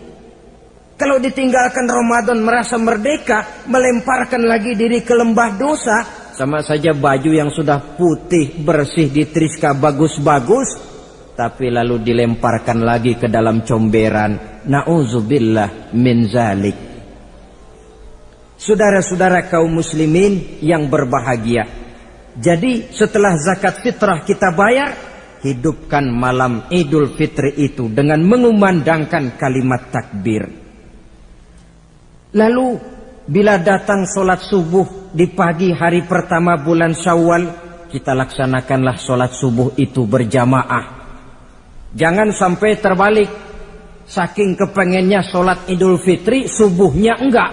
Kalau ditinggalkan Ramadan merasa merdeka, melemparkan lagi diri ke lembah dosa, sama saja baju yang sudah putih bersih ditriska bagus-bagus, tapi lalu dilemparkan lagi ke dalam comberan. Na'udzubillah min zalik. Saudara-saudara kaum muslimin yang berbahagia, jadi setelah zakat fitrah kita bayar, hidupkan malam Idul Fitri itu dengan mengumandangkan kalimat takbir. Lalu bila datang sholat subuh di pagi hari pertama bulan Syawal, kita laksanakanlah sholat subuh itu berjamaah. Jangan sampai terbalik, saking kepengennya sholat Idul Fitri, subuhnya enggak.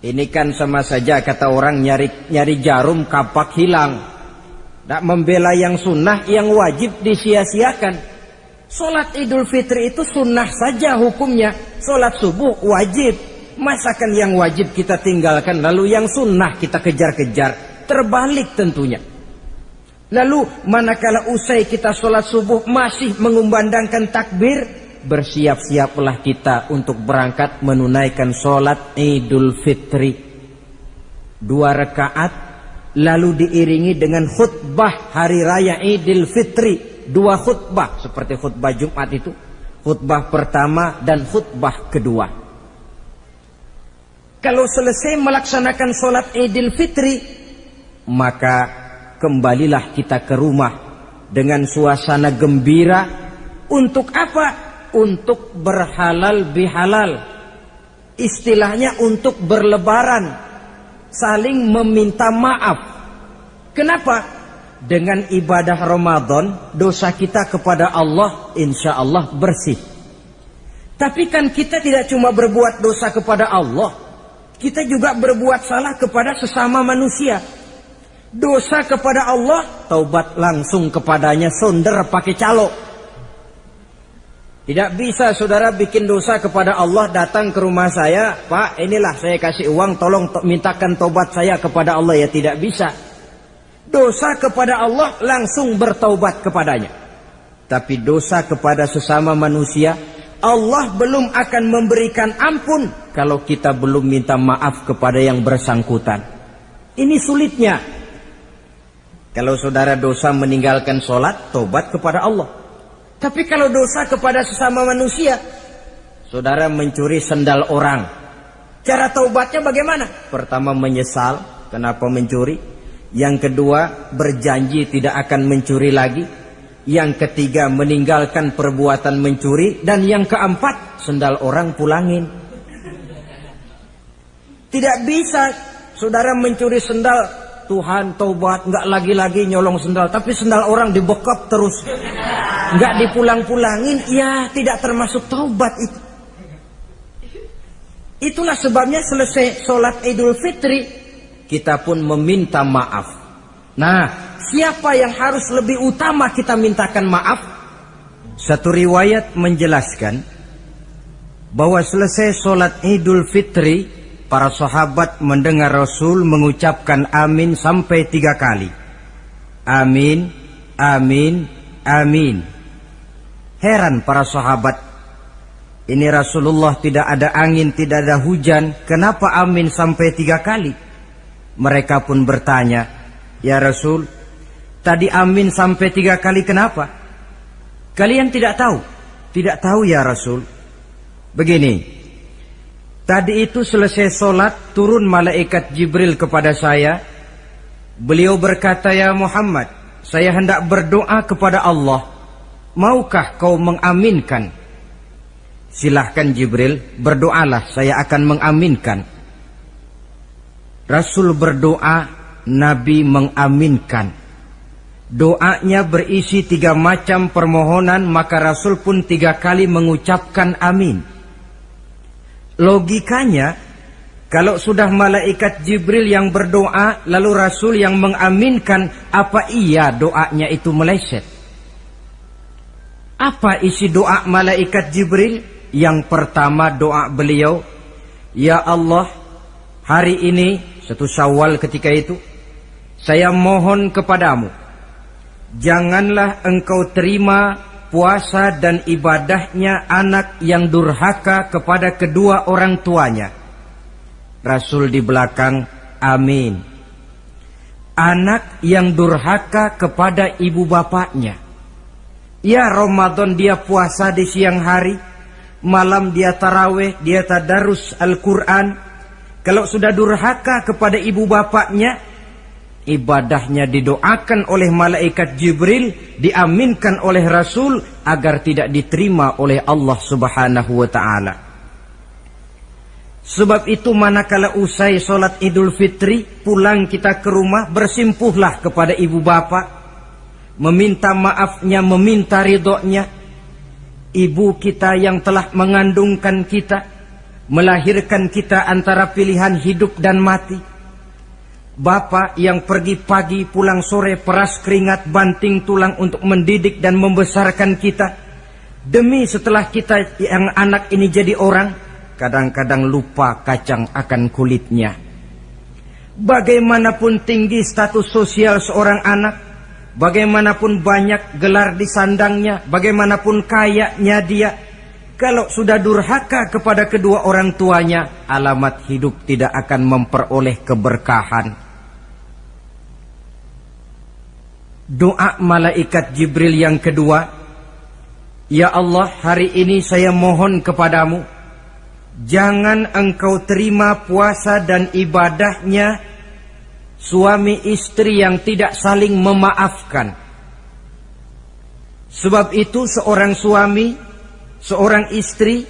Ini kan sama saja kata orang nyari jarum kapak hilang. Tak membela yang sunnah, yang wajib disia-siakan. Sholat Idul Fitri itu sunnah saja hukumnya, sholat subuh wajib. Masakan yang wajib kita tinggalkan, lalu yang sunnah kita kejar-kejar? Terbalik tentunya. Lalu manakala usai kita sholat subuh masih mengumandangkan takbir, bersiap-siaplah kita untuk berangkat menunaikan sholat Idul Fitri. 2 rakaat, lalu diiringi dengan khutbah hari raya Idul Fitri. 2 khutbah seperti khutbah Jumat itu, khutbah pertama dan khutbah kedua. Kalau selesai melaksanakan sholat Idul Fitri, maka kembalilah kita ke rumah dengan suasana gembira. Untuk apa? Untuk berhalal bihalal. Istilahnya untuk berlebaran, saling meminta maaf. Kenapa? Dengan ibadah Ramadan, dosa kita kepada Allah insya Allah bersih. Tapi kan kita tidak cuma berbuat dosa kepada Allah, kita juga berbuat salah kepada sesama manusia. Dosa kepada Allah, taubat langsung kepadanya, sonder pakai calo. Tidak bisa saudara bikin dosa kepada Allah, datang ke rumah saya, Pak inilah saya kasih uang, tolong mintakan taubat saya kepada Allah. Ya tidak bisa. Dosa kepada Allah langsung bertaubat kepadanya. Tapi dosa kepada sesama manusia, Allah belum akan memberikan ampun kalau kita belum minta maaf kepada yang bersangkutan. Ini sulitnya. Kalau saudara dosa meninggalkan sholat, tobat kepada Allah. Tapi kalau dosa kepada sesama manusia, saudara mencuri sendal orang, cara taubatnya bagaimana? Pertama menyesal, kenapa mencuri? Yang kedua berjanji tidak akan mencuri lagi. Yang ketiga meninggalkan perbuatan mencuri. Dan yang keempat, sendal orang pulangin. Tidak bisa saudara mencuri sendal, Tuhan taubat, nggak lagi-lagi nyolong sendal, tapi sendal orang dibekap terus, nggak dipulang-pulangin, ya tidak termasuk taubat itu. Itulah sebabnya selesai sholat Idul Fitri, kita pun meminta maaf. Nah, siapa yang harus lebih utama kita mintakan maaf? Satu riwayat menjelaskan bahwa selesai sholat Idul Fitri, para sahabat mendengar Rasul mengucapkan amin sampai 3 kali. Amin, amin, amin. Heran para sahabat, ini Rasulullah tidak ada angin, tidak ada hujan, kenapa amin sampai 3 kali? Mereka pun bertanya, ya Rasul, tadi amin sampai 3 kali kenapa? Kalian tidak tahu? Tidak tahu ya Rasul. Begini, tadi itu selesai sholat, turun malaikat Jibril kepada saya. Beliau berkata, ya Muhammad, saya hendak berdoa kepada Allah. Maukah kau mengaminkan? Silahkan Jibril, berdoalah, saya akan mengaminkan. Rasul berdoa, Nabi mengaminkan. Doanya berisi 3 macam permohonan, maka Rasul pun 3 kali mengucapkan amin. Logikanya, kalau sudah malaikat Jibril yang berdoa, lalu Rasul yang mengaminkan, apa iya doanya itu meleset? Apa isi doa malaikat Jibril? Yang pertama doa beliau, ya Allah, hari ini, 1 Syawal ketika itu, saya mohon kepadamu, janganlah engkau terima puasa dan ibadahnya anak yang durhaka kepada kedua orang tuanya. Rasul di belakang, amin. Anak yang durhaka kepada ibu bapaknya. Ya Ramadan dia puasa di siang hari, malam dia taraweh, dia tadarus Al-Quran. Kalau sudah durhaka kepada ibu bapaknya, ibadahnya didoakan oleh malaikat Jibril, diaminkan oleh Rasul agar tidak diterima oleh Allah Subhanahu wa ta'ala. Sebab itu manakala usai sholat Idul Fitri, pulang kita ke rumah, bersimpuhlah kepada ibu bapa, meminta maafnya, meminta ridhonya. Ibu kita yang telah mengandungkan kita, melahirkan kita antara pilihan hidup dan mati. Bapak yang pergi pagi pulang sore, peras keringat banting tulang untuk mendidik dan membesarkan kita. Demi setelah kita yang anak ini jadi orang, kadang-kadang lupa kacang akan kulitnya. Bagaimanapun tinggi status sosial seorang anak, bagaimanapun banyak gelar di sandangnya, bagaimanapun kayanya dia, kalau sudah durhaka kepada kedua orang tuanya, alamat hidup tidak akan memperoleh keberkahan. Doa malaikat Jibril yang kedua, ya Allah, hari ini saya mohon kepadamu, jangan engkau terima puasa dan ibadahnya suami istri yang tidak saling memaafkan. Sebab itu seorang suami, seorang istri,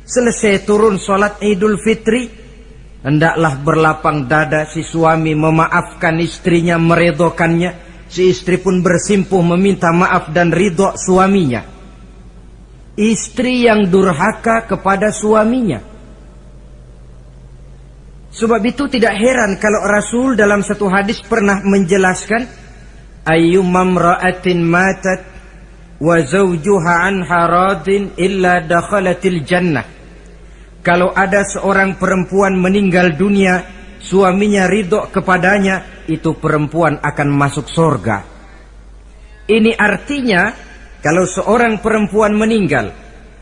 selesai turun sholat Idul Fitri, hendaklah berlapang dada si suami memaafkan istrinya, meridhokannya. Si istri pun bersimpuh meminta maaf dan ridho suaminya. Istri yang durhaka kepada suaminya. Sebab itu tidak heran kalau Rasul dalam satu hadis pernah menjelaskan, ayyumam ra'atin matat wa zawjuha anha radin illa dakhalatil jannah. Kalau ada seorang perempuan meninggal dunia, suaminya ridho kepadanya, itu perempuan akan masuk surga. Ini artinya, kalau seorang perempuan meninggal,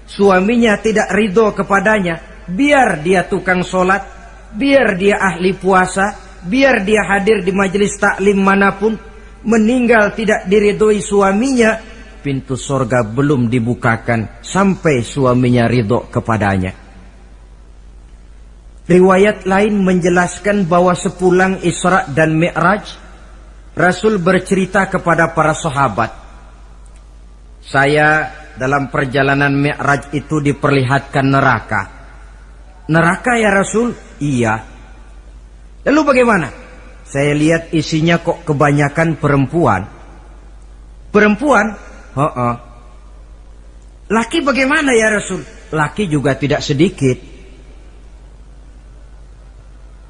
suaminya tidak ridho kepadanya, biar dia tukang sholat, biar dia ahli puasa, biar dia hadir di majelis taklim manapun, meninggal tidak diridhoi suaminya, pintu surga belum dibukakan sampai suaminya ridho kepadanya. Riwayat lain menjelaskan bahwa sepulang Isra dan Mi'raj, Rasul bercerita kepada para sahabat, saya dalam perjalanan Mi'raj itu diperlihatkan neraka. Neraka ya Rasul? Iya. Lalu bagaimana? Saya lihat isinya kok kebanyakan perempuan. Perempuan? Laki bagaimana ya Rasul? Laki juga tidak sedikit.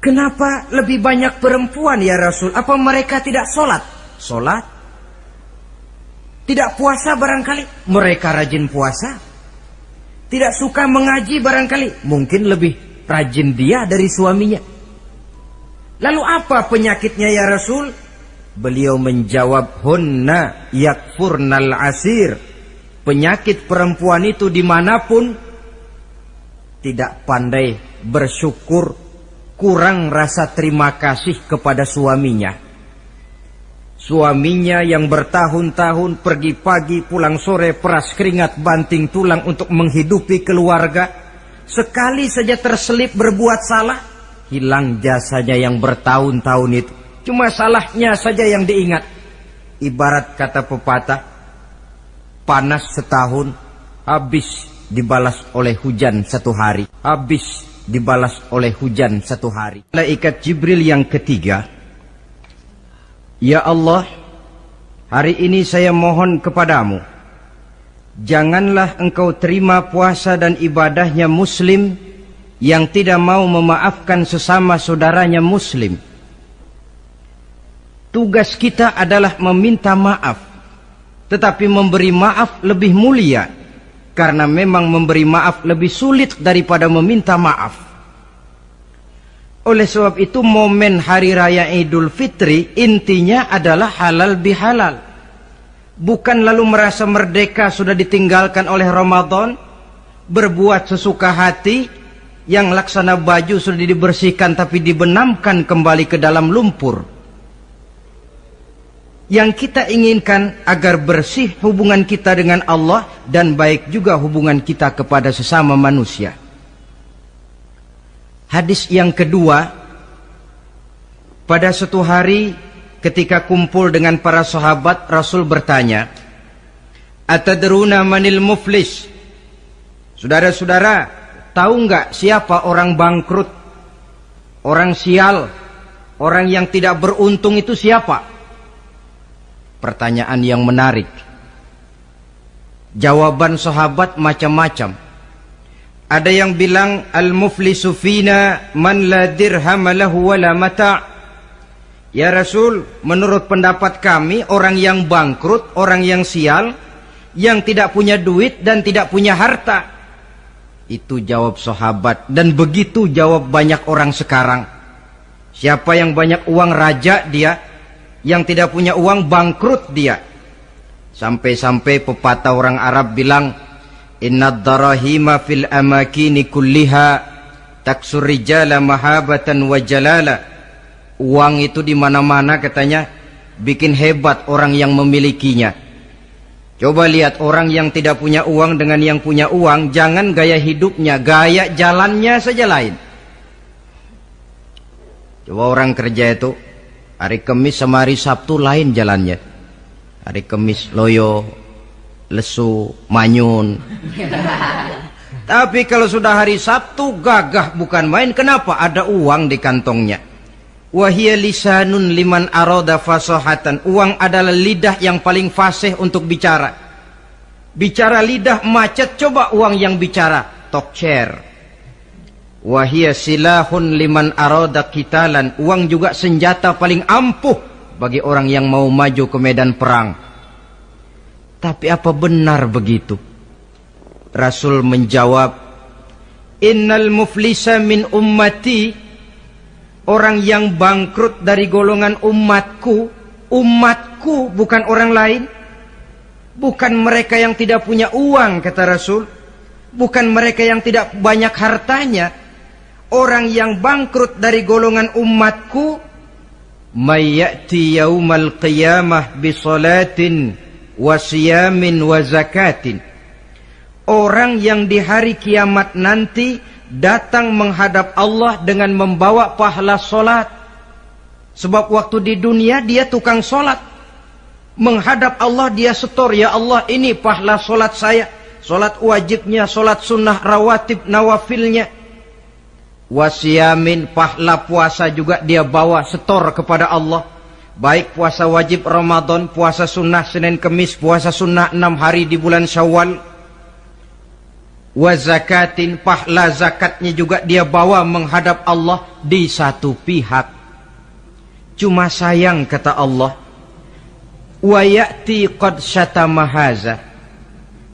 Kenapa lebih banyak perempuan ya Rasul? Apa mereka tidak sholat? Sholat. Tidak puasa barangkali? Mereka rajin puasa. Tidak suka mengaji barangkali? Mungkin lebih rajin dia dari suaminya. Lalu apa penyakitnya ya Rasul? Beliau menjawab, hunna yakfurnal asir. Penyakit perempuan itu dimanapun, tidak pandai bersyukur, kurang rasa terima kasih kepada suaminya. Suaminya yang bertahun-tahun pergi pagi pulang sore, peras keringat banting tulang untuk menghidupi keluarga, sekali saja terselip berbuat salah, hilang jasanya yang bertahun-tahun itu. Cuma salahnya saja yang diingat. Ibarat kata pepatah, panas setahun, habis dibalas oleh hujan satu hari. Habis dibalas oleh hujan satu hari. Malaikat Jibril yang ketiga, ya Allah, hari ini saya mohon kepadamu, janganlah engkau terima puasa dan ibadahnya muslim yang tidak mau memaafkan sesama saudaranya muslim. Tugas kita adalah meminta maaf, tetapi memberi maaf lebih mulia, karena memang memberi maaf lebih sulit daripada meminta maaf. Oleh sebab itu momen hari raya Idul Fitri intinya adalah halal bihalal. Bukan lalu merasa merdeka sudah ditinggalkan oleh Ramadan, berbuat sesuka hati, yang laksana baju sudah dibersihkan tapi dibenamkan kembali ke dalam lumpur. Yang kita inginkan agar bersih hubungan kita dengan Allah dan baik juga hubungan kita kepada sesama manusia. Hadis yang kedua, pada suatu hari ketika kumpul dengan para sahabat, Rasul bertanya, "Atadruna manil muflis?" Saudara-saudara, tahu nggak siapa orang bangkrut, orang sial, orang yang tidak beruntung itu siapa? Pertanyaan yang menarik. Jawaban sahabat macam-macam. Ada yang bilang, al-muflisu fina man la dirham lahu wala mata'. Ya Rasul, menurut pendapat kami, orang yang bangkrut, orang yang sial, yang tidak punya duit dan tidak punya harta. Itu jawab sahabat, dan begitu jawab banyak orang sekarang. Siapa yang banyak uang, raja dia. Yang tidak punya uang, bangkrut dia. Sampai-sampai pepatah orang Arab bilang, innad darahima fil amakini kulliha taksur rijala mahabatan wa jalala. Uang itu di mana-mana katanya bikin hebat orang yang memilikinya. Coba lihat orang yang tidak punya uang dengan yang punya uang, jangan gaya hidupnya, gaya jalannya saja lain. Coba orang kerja itu hari Kamis sama hari Sabtu lain jalannya. Hari Kamis loyo, lesu, manyun. Tapi kalau sudah hari Sabtu gagah bukan main. Kenapa? Ada uang di kantongnya. Wahia lisanun liman arada fasahatan. Uang adalah lidah yang paling fasih untuk bicara. Bicara lidah macet, coba uang yang bicara talk chair. Wahia silahun liman arada qitalan. Uang juga senjata paling ampuh bagi orang yang mau maju ke medan perang. Tapi apa benar begitu? Rasul menjawab, innal muflisa min ummati. Orang yang bangkrut dari golongan umatku. Umatku, bukan orang lain. Bukan mereka yang tidak punya uang, kata Rasul. Bukan mereka yang tidak banyak hartanya. Orang yang bangkrut dari golongan umatku, may ya'ti yaumal qiyamah bi salatin wa siyamin wa zakatin. Orang yang di hari kiamat nanti datang menghadap Allah dengan membawa pahala solat. Sebab waktu di dunia dia tukang solat. Menghadap Allah dia setor, ya Allah ini pahala solat saya. Solat wajibnya, solat sunnah rawatib nawafilnya. Wasiyamin, pahala puasa juga dia bawa setor kepada Allah. Baik puasa wajib Ramadan, puasa sunnah Senin Kemis, puasa sunnah 6 hari di bulan Syawal. Wa zakatin, pahala zakatnya juga dia bawa menghadap Allah di satu pihak. Cuma sayang kata Allah, wa ya'ti qad syatama haza.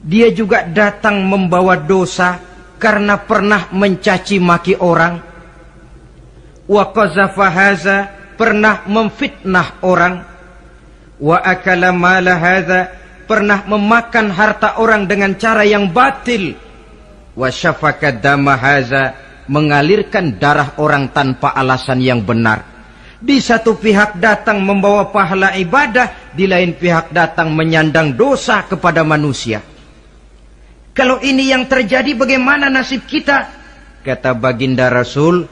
Dia juga datang membawa dosa karena pernah mencaci maki orang. Wa qazafa hadza, pernah memfitnah orang. Wa akala mala hadza, pernah memakan harta orang dengan cara yang batil. Wa syafaka dama hadza, mengalirkan darah orang tanpa alasan yang benar. Di satu pihak datang membawa pahala ibadah, di lain pihak datang menyandang dosa kepada manusia. Kalau ini yang terjadi, bagaimana nasib kita? Kata baginda Rasul,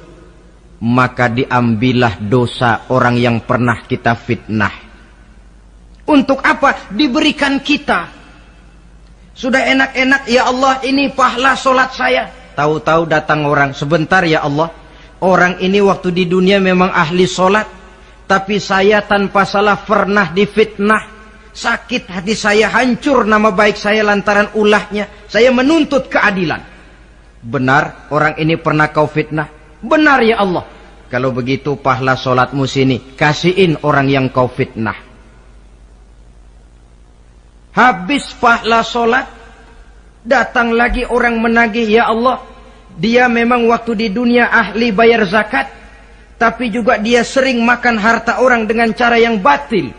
maka diambillah dosa orang yang pernah kita fitnah. Untuk apa? Diberikan kita. Sudah enak-enak, ya Allah, ini pahala solat saya. Tahu-tahu datang orang, sebentar ya Allah, orang ini waktu di dunia memang ahli solat, tapi saya tanpa salah pernah difitnah. Sakit hati saya, hancur nama baik saya lantaran ulahnya. Saya menuntut keadilan. Benar, orang ini pernah kau fitnah? Benar ya Allah. Kalau begitu pahala solatmu sini, kasihin orang yang kau fitnah. Habis pahala solat, datang lagi orang menagih, ya Allah, dia memang waktu di dunia ahli bayar zakat, tapi juga dia sering makan harta orang dengan cara yang batil.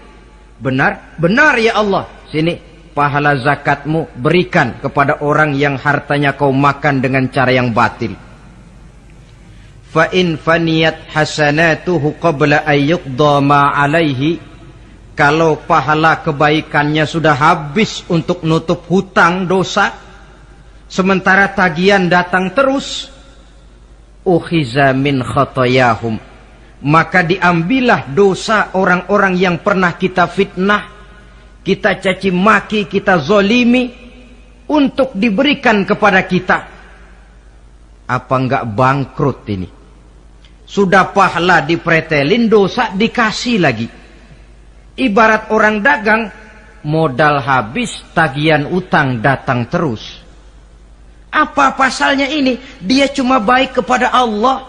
Benar? Benar ya Allah. Sini, pahala zakatmu berikan kepada orang yang hartanya kau makan dengan cara yang batil. Fa in faniyat hasanatuhu qabla ayyuqda ma alaihi, kalau pahala kebaikannya sudah habis untuk nutup hutang dosa, sementara tagihan datang terus, ukhiza min khotoyahum, maka diambillah dosa orang-orang yang pernah kita fitnah, kita caci maki, kita zolimi, untuk diberikan kepada kita. Apa enggak bangkrut ini? Sudah pahala dipretelin, dosa dikasih lagi. Ibarat orang dagang, modal habis, tagihan utang datang terus. Apa pasalnya ini? Dia cuma baik kepada Allah.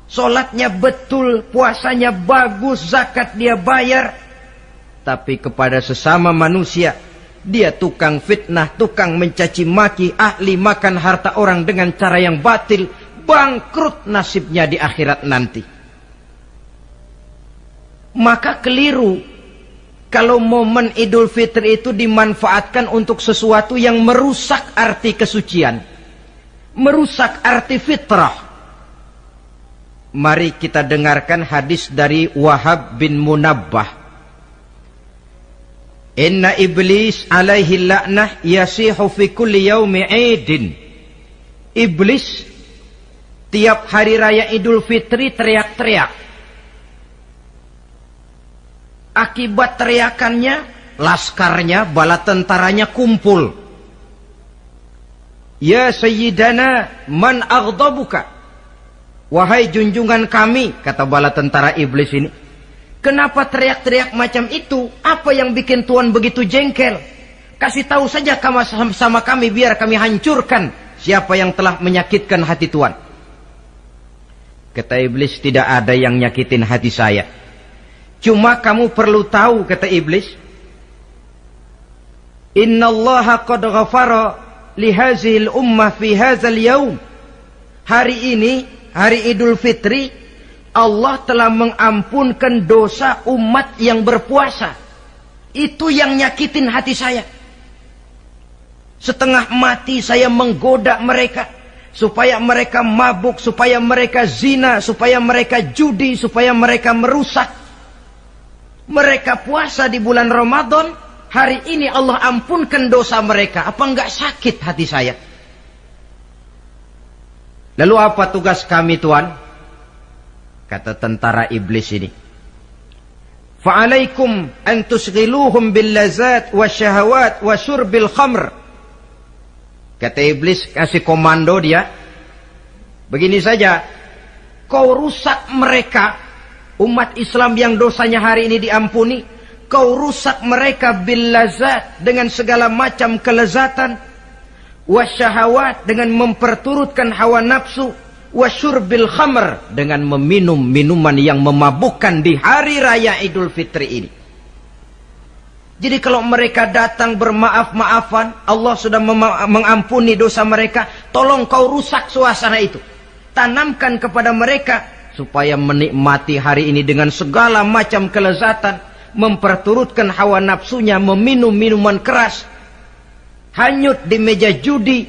Solatnya betul, puasanya bagus, zakat dia bayar. Tapi kepada sesama manusia, dia tukang fitnah, tukang mencaci maki, ahli makan harta orang dengan cara yang batil. Bangkrut nasibnya di akhirat nanti. Maka keliru kalau momen Idul Fitri itu dimanfaatkan untuk sesuatu yang merusak arti kesucian, merusak arti fitrah. Mari kita dengarkan hadis dari Wahab bin Munabbah. Inna iblis alaihi la'nah yasihu fi kulli yaumi idin. Iblis tiap hari raya Idul Fitri teriak-teriak. Akibat teriakannya, laskarnya, bala tentaranya kumpul. Ya Sayyidana, man aghdabuka? Wahai junjungan kami, kata bala tentara iblis ini, kenapa teriak-teriak macam itu? Apa yang bikin Tuhan begitu jengkel? Kasih tahu saja sama kami biar kami hancurkan siapa yang telah menyakitkan hati Tuhan. Kata iblis, tidak ada yang nyakitin hati saya. Cuma kamu perlu tahu, kata iblis, innallaha qad ghafara li hazihil ummah fi hadzal yaum. Hari ini, hari Idul Fitri, Allah telah mengampunkan dosa umat yang berpuasa. Itu yang nyakitin hati saya. Setengah mati saya menggoda mereka, supaya mereka mabuk, supaya mereka zina, supaya mereka judi, supaya mereka merusak. Mereka puasa di bulan Ramadan, hari ini Allah ampunkan dosa mereka. Apa enggak sakit hati saya? Lalu apa tugas kami, Tuhan? Kata tentara iblis ini, fa'alaikum an tusghiluhum bil lazat wasyahawat wa syurbil khamr. Kata iblis, kasih komando dia, begini saja, kau rusak mereka, umat Islam yang dosanya hari ini diampuni, kau rusak mereka bil lazat, dengan segala macam kelezatan, wasyahawat, dengan memperturutkan hawa nafsu, wasyurbil khamr, dengan meminum minuman yang memabukkan di hari raya Idul Fitri ini. Jadi kalau mereka datang bermaaf-maafan, Allah sudah mengampuni dosa mereka, tolong kau rusak suasana itu. Tanamkan kepada mereka supaya menikmati hari ini dengan segala macam kelezatan, memperturutkan hawa nafsunya, meminum minuman keras, hanyut di meja judi,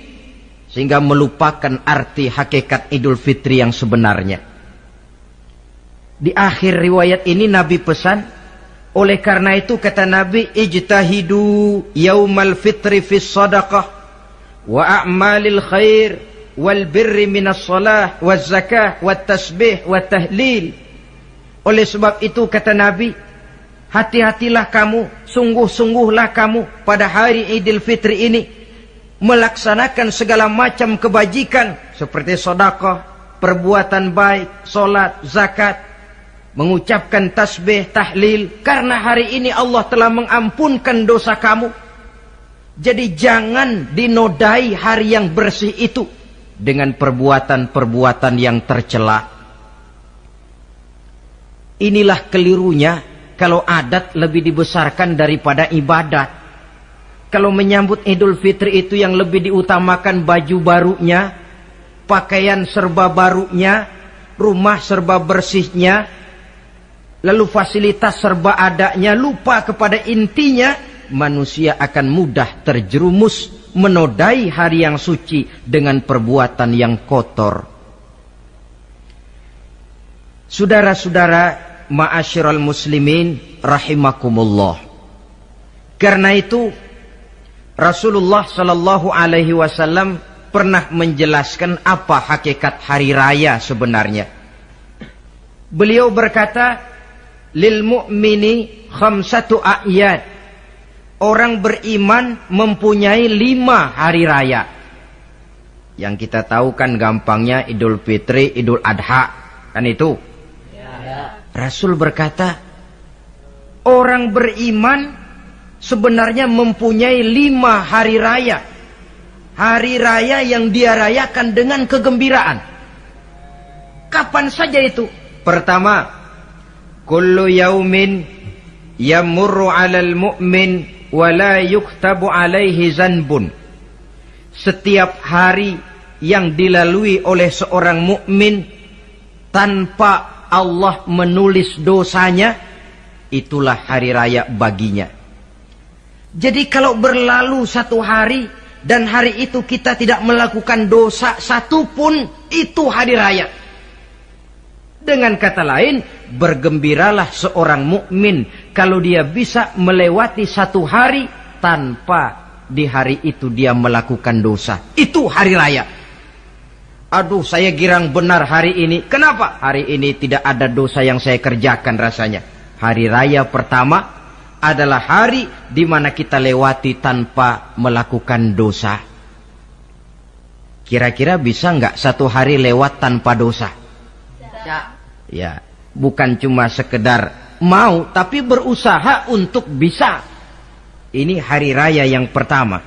sehingga melupakan arti hakikat Idul Fitri yang sebenarnya. Di akhir riwayat ini Nabi pesan, oleh karena itu kata Nabi, ijtahidu yaumal fitri fis sadaqah wa a'malil khair wal birri minas salah waz zakah wat tasbih wat tahlil. Oleh sebab itu kata Nabi, hati-hatilah kamu, sungguh-sungguhlah kamu pada hari Idul Fitri ini melaksanakan segala macam kebajikan seperti sedekah, perbuatan baik, salat, zakat, mengucapkan tasbih, tahlil, karena hari ini Allah telah mengampunkan dosa kamu. Jadi jangan dinodai hari yang bersih itu dengan perbuatan-perbuatan yang tercela. Inilah kelirunya kalau adat lebih dibesarkan daripada ibadat. Kalau menyambut Idul Fitri itu yang lebih diutamakan baju barunya, pakaian serba barunya, rumah serba bersihnya, lalu fasilitas serba adanya, lupa kepada intinya, manusia akan mudah terjerumus menodai hari yang suci dengan perbuatan yang kotor. Saudara-saudara, ma'asyiral muslimin rahimakumullah. Karena itu Rasulullah sallallahu alaihi wasallam pernah menjelaskan apa hakikat hari raya sebenarnya. Beliau berkata, lil mu'mini khamsatu a'yad. Orang beriman mempunyai 5 hari raya. Yang kita tahu kan gampangnya Idul Fitri, Idul Adha, kan itu. Ya. Rasul berkata, orang beriman sebenarnya mempunyai 5 hari raya. Hari raya yang dia rayakan dengan kegembiraan. Kapan saja itu? Pertama, kullu yaumin yamurru 'alal mu'min wa la yuktabu 'alaihi zanbun. Setiap hari yang dilalui oleh seorang mukmin tanpa Allah menulis dosanya, itulah hari raya baginya. Jadi kalau berlalu satu hari dan hari itu kita tidak melakukan dosa satupun, itu hari raya. Dengan kata lain, bergembiralah seorang mukmin kalau dia bisa melewati satu hari tanpa di hari itu dia melakukan dosa. Itu hari raya. Aduh, saya girang benar hari ini. Kenapa? Hari ini tidak ada dosa yang saya kerjakan rasanya. Hari raya pertama adalah hari di mana kita lewati tanpa melakukan dosa. Kira-kira bisa nggak satu hari lewat tanpa dosa? Ya, bukan cuma sekedar mau, tapi berusaha untuk bisa. Ini hari raya yang pertama.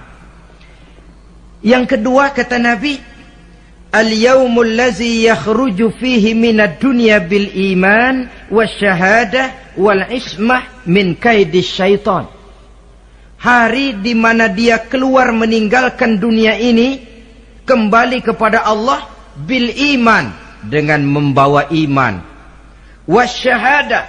Yang kedua kata Nabi, al-yaumul ladzi yakhruju fihi minad dunya bil iman wasyahadah wal ismah min kaidis syaitan. Hari di mana dia keluar meninggalkan dunia ini, kembali kepada Allah bil iman, dengan membawa iman, wasyahadah,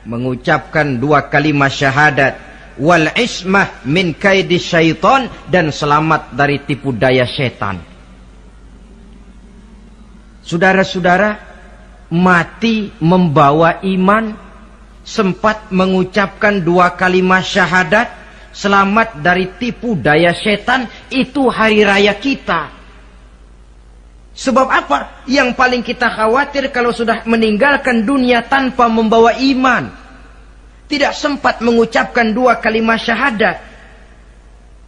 mengucapkan 2 kalimat syahadat, wal ismah min kaidis syaitan, dan selamat dari tipu daya setan. Saudara-saudara, mati membawa iman, sempat mengucapkan 2 kalimat syahadat, selamat dari tipu daya setan, itu hari raya kita. Sebab apa? Yang paling kita khawatir kalau sudah meninggalkan dunia tanpa membawa iman, tidak sempat mengucapkan 2 kalimat syahadat.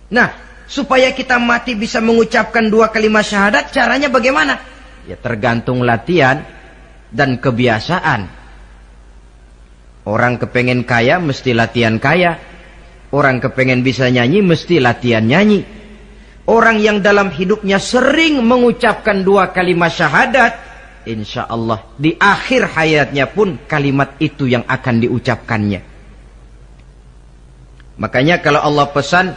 Nah, supaya kita mati bisa mengucapkan 2 kalimat syahadat, caranya bagaimana? Ya tergantung latihan dan kebiasaan. Orang kepengen kaya mesti latihan kaya. Orang kepengen bisa nyanyi mesti latihan nyanyi. Orang yang dalam hidupnya sering mengucapkan 2 kalimat syahadat, insya Allah di akhir hayatnya pun kalimat itu yang akan diucapkannya. Makanya kalau Allah pesan,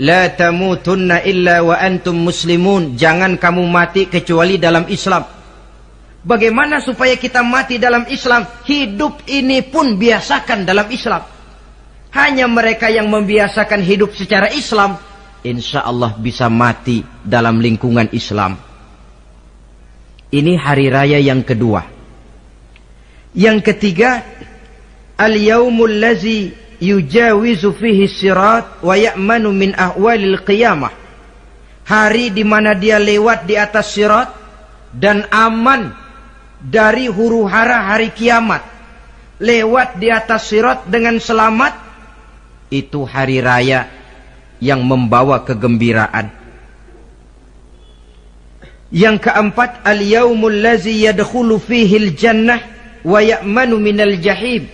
La tamutunna illa wa antum muslimun. Jangan kamu mati kecuali dalam Islam. Bagaimana supaya kita mati dalam Islam? Hidup ini pun biasakan dalam Islam. Hanya mereka yang membiasakan hidup secara Islam, insya Allah bisa mati dalam lingkungan Islam. Ini hari raya yang kedua. Yang ketiga, al-yaumul lazi yujawizu fihi sirat wa ya'manu min ahwalil qiyamah. Hari di mana dia lewat di atas sirat dan aman dari huru-hara hari kiamat. Lewat di atas sirat dengan selamat. Itu hari raya yang membawa kegembiraan. Yang keempat, al-yaumul lazi yadkhulu fihi al-jannah wa ya'manu minal jahim.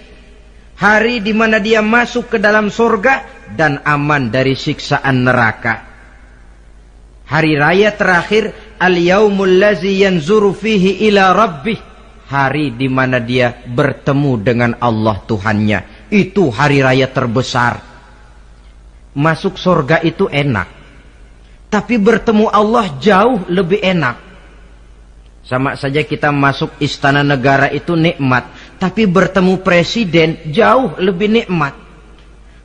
Hari di mana dia masuk ke dalam surga dan aman dari siksaan neraka. Hari raya terakhir, al-yaumul lazi yanzuru fihi ila rabbih. Hari di mana dia bertemu dengan Allah Tuhannya. Itu hari raya terbesar. Masuk surga itu enak. Tapi bertemu Allah jauh lebih enak. Sama saja kita masuk istana negara itu nikmat. Tapi bertemu presiden jauh lebih nikmat.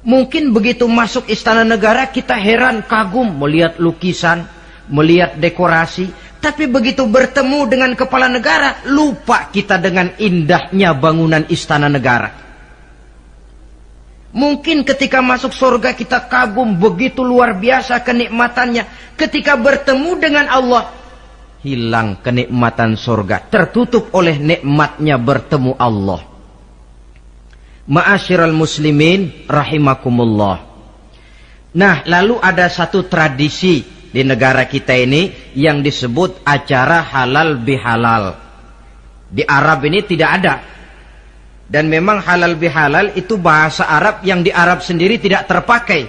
Mungkin begitu masuk istana negara kita heran, kagum melihat lukisan, melihat dekorasi. Tapi begitu bertemu dengan kepala negara, lupa kita dengan indahnya bangunan istana negara. Mungkin ketika masuk surga kita kagum, begitu luar biasa kenikmatannya. Ketika bertemu dengan Allah, hilang kenikmatan surga, tertutup oleh nikmatnya bertemu Allah. Ma'asyiral muslimin rahimakumullah. Nah, lalu ada satu tradisi di negara kita ini yang disebut acara halal bihalal. Di Arab ini tidak ada. Dan memang halal bihalal itu bahasa Arab yang di Arab sendiri tidak terpakai.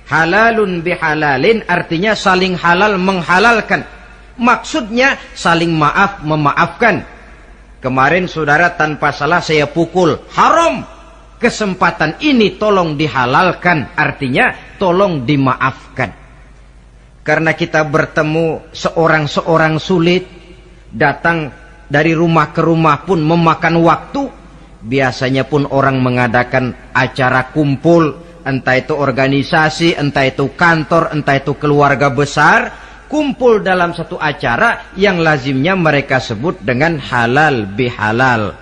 Halalun bihalalin artinya saling halal menghalalkan. Maksudnya saling maaf memaafkan. Kemarin saudara tanpa salah saya pukul, haram. Kesempatan ini tolong dihalalkan, artinya tolong dimaafkan. Karena kita bertemu seorang-seorang sulit, datang dari rumah ke rumah pun memakan waktu. Biasanya pun orang mengadakan acara kumpul, entah itu organisasi, entah itu kantor, entah itu keluarga besar, kumpul dalam satu acara yang lazimnya mereka sebut dengan halal bihalal.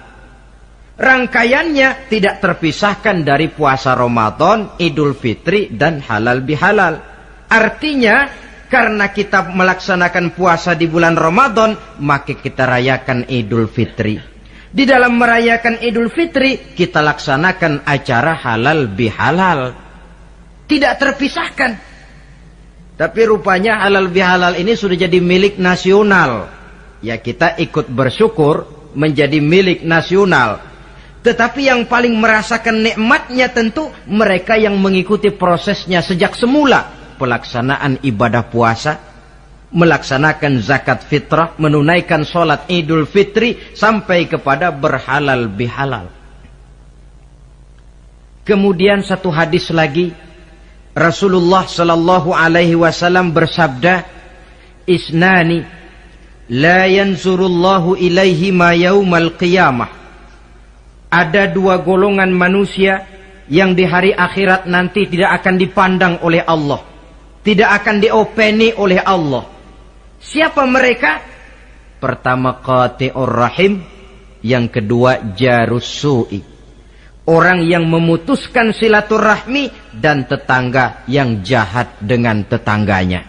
Rangkaiannya tidak terpisahkan dari puasa Ramadan, Idul Fitri, dan halal bihalal. Artinya, karena kita melaksanakan puasa di bulan Ramadan, maka kita rayakan Idul Fitri. Di dalam merayakan Idul Fitri, kita laksanakan acara halal bihalal. Tidak terpisahkan. Tapi rupanya halal bihalal ini sudah jadi milik nasional. Ya kita ikut bersyukur menjadi milik nasional. Tetapi yang paling merasakan nikmatnya tentu mereka yang mengikuti prosesnya sejak semula. Pelaksanaan ibadah puasa, melaksanakan zakat fitrah, menunaikan sholat Idul Fitri, sampai kepada berhalal bihalal. Kemudian satu hadis lagi, Rasulullah sallallahu alaihi wasallam bersabda, "Isnani la yanzurullahu ilaihi ma yaumal qiyamah." Ada dua golongan manusia yang di hari akhirat nanti tidak akan dipandang oleh Allah, tidak akan diopeni oleh Allah. Siapa mereka? Pertama qati'ur rahim, yang kedua jarus su'i. Orang yang memutuskan silaturahmi dan tetangga yang jahat dengan tetangganya.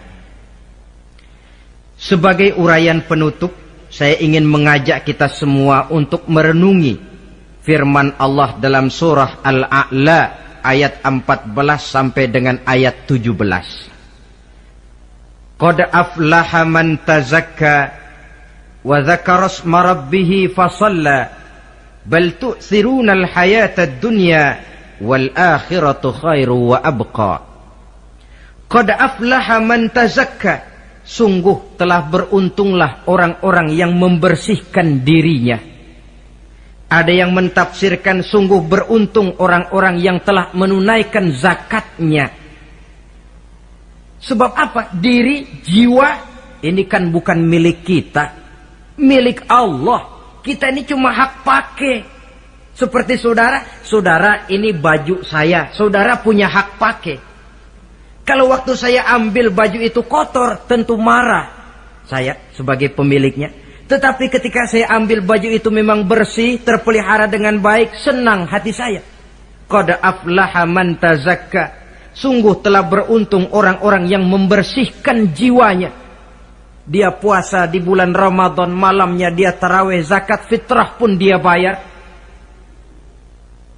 Sebagai uraian penutup, saya ingin mengajak kita semua untuk merenungi firman Allah dalam surah Al-A'la ayat 14 sampai dengan ayat 17. Qad aflaha man tazakka wa dzakara isma rabbih fasalla bal tu'thiruna al-hayata ad-dunya wal akhiratu khairu wa abqa. Qad aflaha man tazakka, sungguh telah beruntunglah orang-orang yang membersihkan dirinya. Ada yang mentafsirkan sungguh beruntung orang-orang yang telah menunaikan zakatnya. Sebab apa? Diri, jiwa ini kan bukan milik kita, milik Allah. Kita ini cuma hak pakai. Seperti saudara ini baju saya, saudara punya hak pakai. Kalau waktu saya ambil baju itu kotor, tentu marah saya sebagai pemiliknya. Tetapi ketika saya ambil baju itu memang bersih, terpelihara dengan baik, senang hati saya. Qad aflaha man tazakka. Sungguh telah beruntung orang-orang yang membersihkan jiwanya. Dia puasa di bulan Ramadan, malamnya dia tarawih, zakat fitrah pun dia bayar.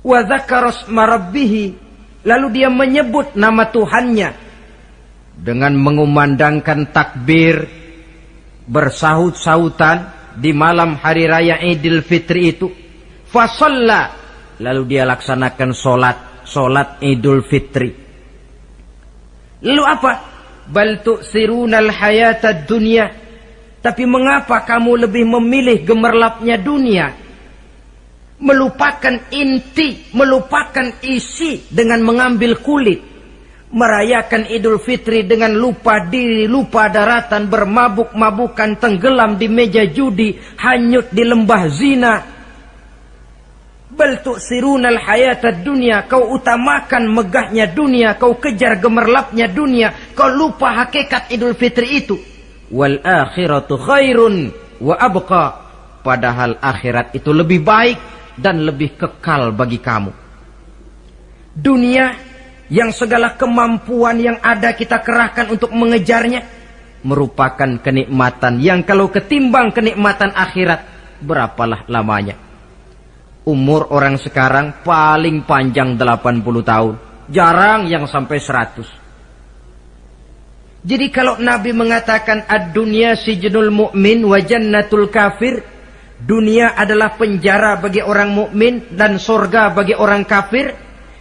Wa dzakara isma rabbih, lalu dia menyebut nama Tuhannya dengan mengumandangkan takbir, bersahut-sahutan di malam hari raya Idul Fitri itu. Fa shalla, lalu dia laksanakan salat Idul Fitri. Lalu apa? Bal tu'sirunal hayatad dunya. Tapi mengapa kamu lebih memilih gemerlapnya dunia? Melupakan inti, melupakan isi dengan mengambil kulit. Merayakan Idul Fitri dengan lupa diri, lupa daratan, bermabuk-mabukan, tenggelam di meja judi, hanyut di lembah zina. Bal tu'sirunal hayatad dunya, kau utamakan megahnya dunia, kau kejar gemerlapnya dunia, kau lupa hakikat Idul Fitri itu. Wal akhiratu khairun wa abqa, padahal akhirat itu lebih baik dan lebih kekal bagi kamu. Dunia yang segala kemampuan yang ada kita kerahkan untuk mengejarnya merupakan kenikmatan yang kalau ketimbang kenikmatan akhirat, berapalah lamanya? Umur orang sekarang paling panjang 80 tahun. Jarang yang sampai 100. Jadi kalau Nabi mengatakan ad-dunya sijnul mu'min wa jannatul kafir, dunia adalah penjara bagi orang mukmin dan surga bagi orang kafir,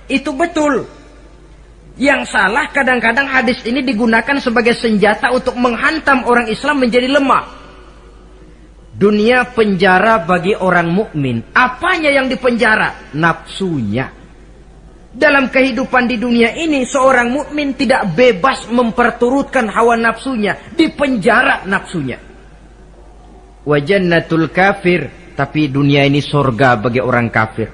itu betul. Yang salah kadang-kadang hadis ini digunakan sebagai senjata untuk menghantam orang Islam menjadi lemah. Dunia penjara bagi orang mukmin. Apanya yang dipenjara? Nafsunya. Dalam kehidupan di dunia ini, seorang mukmin tidak bebas memperturutkan hawa nafsunya, dipenjara nafsunya. Wa jannatul kafir, tapi dunia ini surga bagi orang kafir.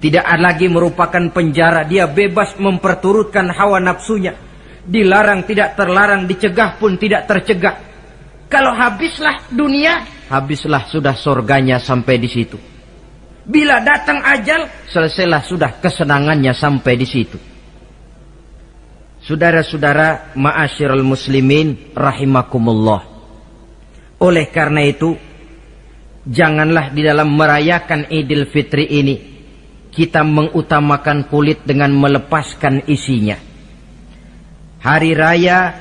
Tidak lagi merupakan penjara, dia bebas memperturutkan hawa nafsunya. Dilarang tidak terlarang, dicegah pun tidak tercegah. Kalau habislah dunia, habislah sudah surganya sampai di situ. Bila datang ajal, selesailah sudah kesenangannya sampai di situ. Saudara-saudara, ma'asyiral muslimin rahimakumullah. Oleh karena itu, janganlah di dalam merayakan Idul Fitri ini kita mengutamakan kulit dengan melepaskan isinya. Hari raya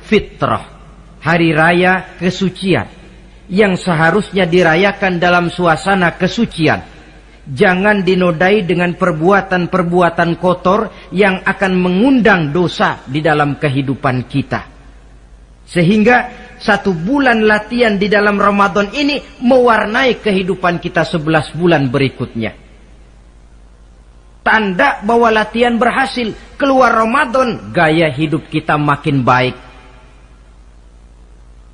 fitrah, hari raya kesucian yang seharusnya dirayakan dalam suasana kesucian, jangan dinodai dengan perbuatan-perbuatan kotor yang akan mengundang dosa di dalam kehidupan kita. Sehingga 1 bulan latihan di dalam Ramadan ini mewarnai kehidupan kita 11 bulan berikutnya. Tanda bahwa latihan berhasil. Keluar Ramadan, gaya hidup kita makin baik.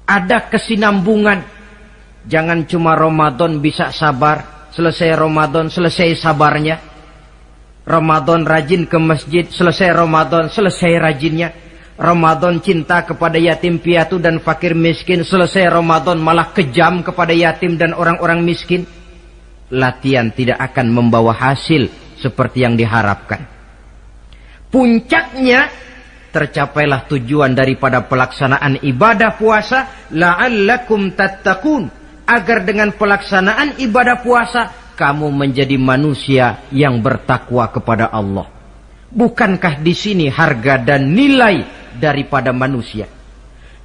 Ada kesinambungan. Jangan cuma Ramadan bisa sabar, selesai Ramadan selesai sabarnya. Ramadan rajin ke masjid, selesai Ramadan selesai rajinnya. Ramadan cinta kepada yatim piatu dan fakir miskin, selesai Ramadan malah kejam kepada yatim dan orang-orang miskin. Latihan tidak akan membawa hasil seperti yang diharapkan. Puncaknya, tercapailah tujuan daripada pelaksanaan ibadah puasa, la'allakum tattaqun, agar dengan pelaksanaan ibadah puasa kamu menjadi manusia yang bertakwa kepada Allah. Bukankah di sini harga dan nilai daripada manusia?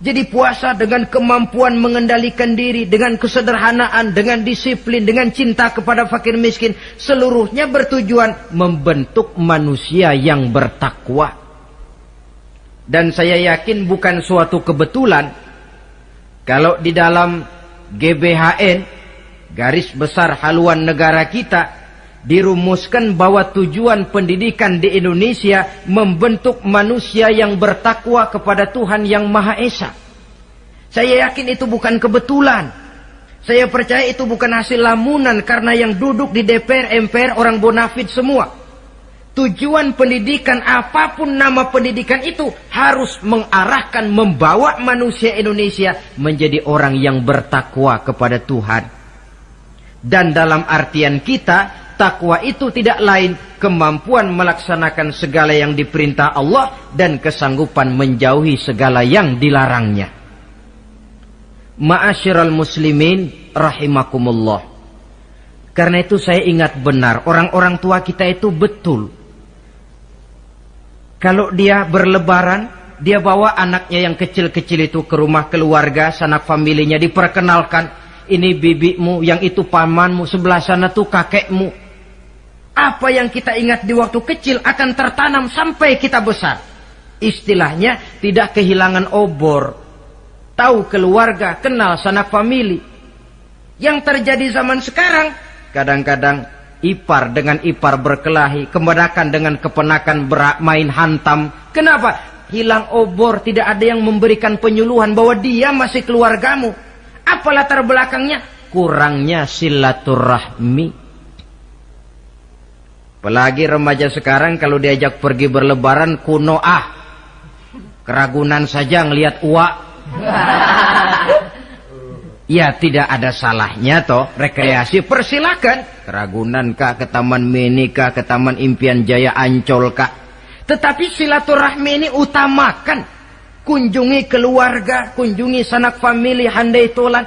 Jadi puasa dengan kemampuan mengendalikan diri, dengan kesederhanaan, dengan disiplin, dengan cinta kepada fakir miskin, seluruhnya bertujuan membentuk manusia yang bertakwa. Dan saya yakin bukan suatu kebetulan kalau di dalam GBHN, garis besar haluan negara kita, dirumuskan bahwa tujuan pendidikan di Indonesia membentuk manusia yang bertakwa kepada Tuhan yang Maha Esa. Saya yakin itu bukan kebetulan. Saya percaya itu bukan hasil lamunan, karena yang duduk di DPR, MPR orang bonafid semua. Tujuan pendidikan, apapun nama pendidikan itu, harus mengarahkan, membawa manusia Indonesia menjadi orang yang bertakwa kepada Tuhan. Dan dalam artian kita, takwa itu tidak lain kemampuan melaksanakan segala yang diperintah Allah dan kesanggupan menjauhi segala yang dilarangnya. Ma'asyiral muslimin rahimakumullah. Karena itu saya ingat benar, orang-orang tua kita itu betul. Kalau dia berlebaran, dia bawa anaknya yang kecil-kecil itu ke rumah keluarga, sanak familinya, diperkenalkan. Ini bibimu, yang itu pamanmu, sebelah sana tuh kakekmu. Apa yang kita ingat di waktu kecil akan tertanam sampai kita besar. Istilahnya tidak kehilangan obor. Tahu keluarga, kenal sanak famili. Yang terjadi zaman sekarang, kadang-kadang ipar dengan ipar berkelahi, keponakan dengan keponakan bermain hantam. Kenapa? Hilang obor, tidak ada yang memberikan penyuluhan bahwa dia masih keluargamu. Apa latar belakangnya? Kurangnya silaturahmi. Apalagi remaja sekarang kalau diajak pergi berlebaran kuno keragunan saja ngelihat uak. Ya tidak ada salahnya toh, rekreasi persilakan. Keragunan kah, ke Taman Mini kah, ke Taman Impian Jaya Ancol kah. Tetapi silaturahmi ini utamakan. Kunjungi keluarga, kunjungi sanak famili, handai tolan.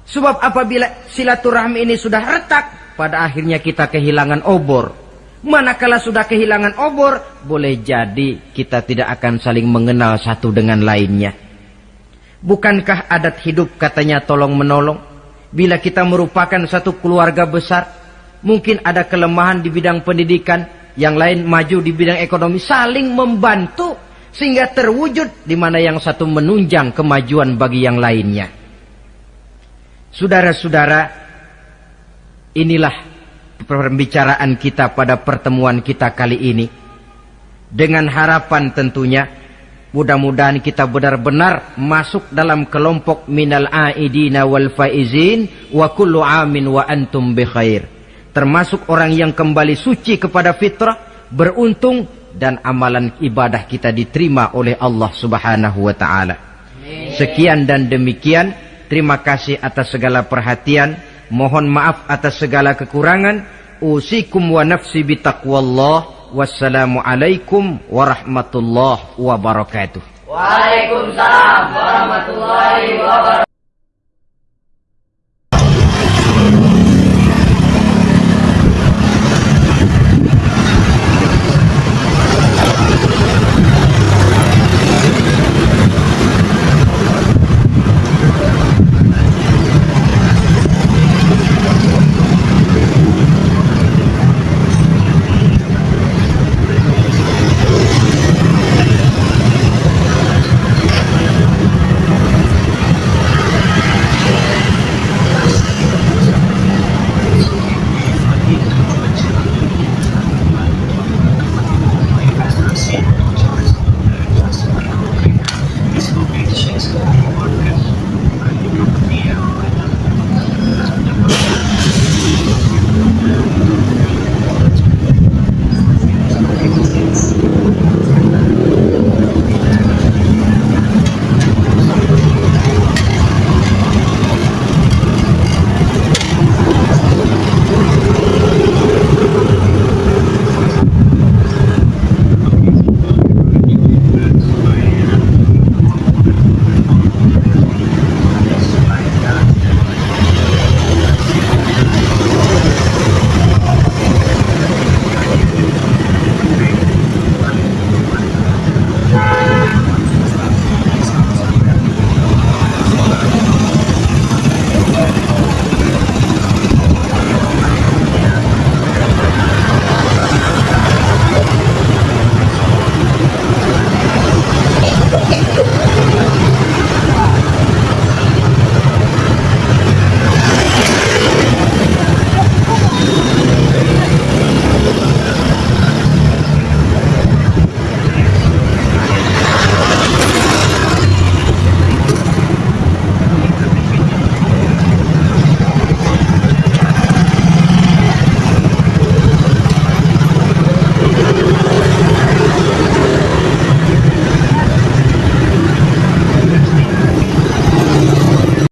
Sebab apabila silaturahmi ini sudah retak, pada akhirnya kita kehilangan obor. Manakala sudah kehilangan obor, boleh jadi kita tidak akan saling mengenal satu dengan lainnya. Bukankah adat hidup katanya tolong menolong? Bila kita merupakan satu keluarga besar, mungkin ada kelemahan di bidang pendidikan, yang lain maju di bidang ekonomi, saling membantu sehingga terwujud di mana yang satu menunjang kemajuan bagi yang lainnya. Saudara-saudara, inilah pembicaraan kita pada pertemuan kita kali ini. Dengan harapan tentunya, mudah-mudahan kita benar-benar masuk dalam kelompok minal aidina wal faizin wa kullu amin wa antum bi khair. Termasuk orang yang kembali suci kepada fitrah, beruntung, dan amalan ibadah kita diterima oleh Allah Subhanahu wa taala. Sekian dan demikian, terima kasih atas segala perhatian, mohon maaf atas segala kekurangan. Usikum wa nafsi bitaqwallah. Wassalamualaikum warahmatullahi wabarakatuh. Waalaikumsalam warahmatullahi wabarakatuh.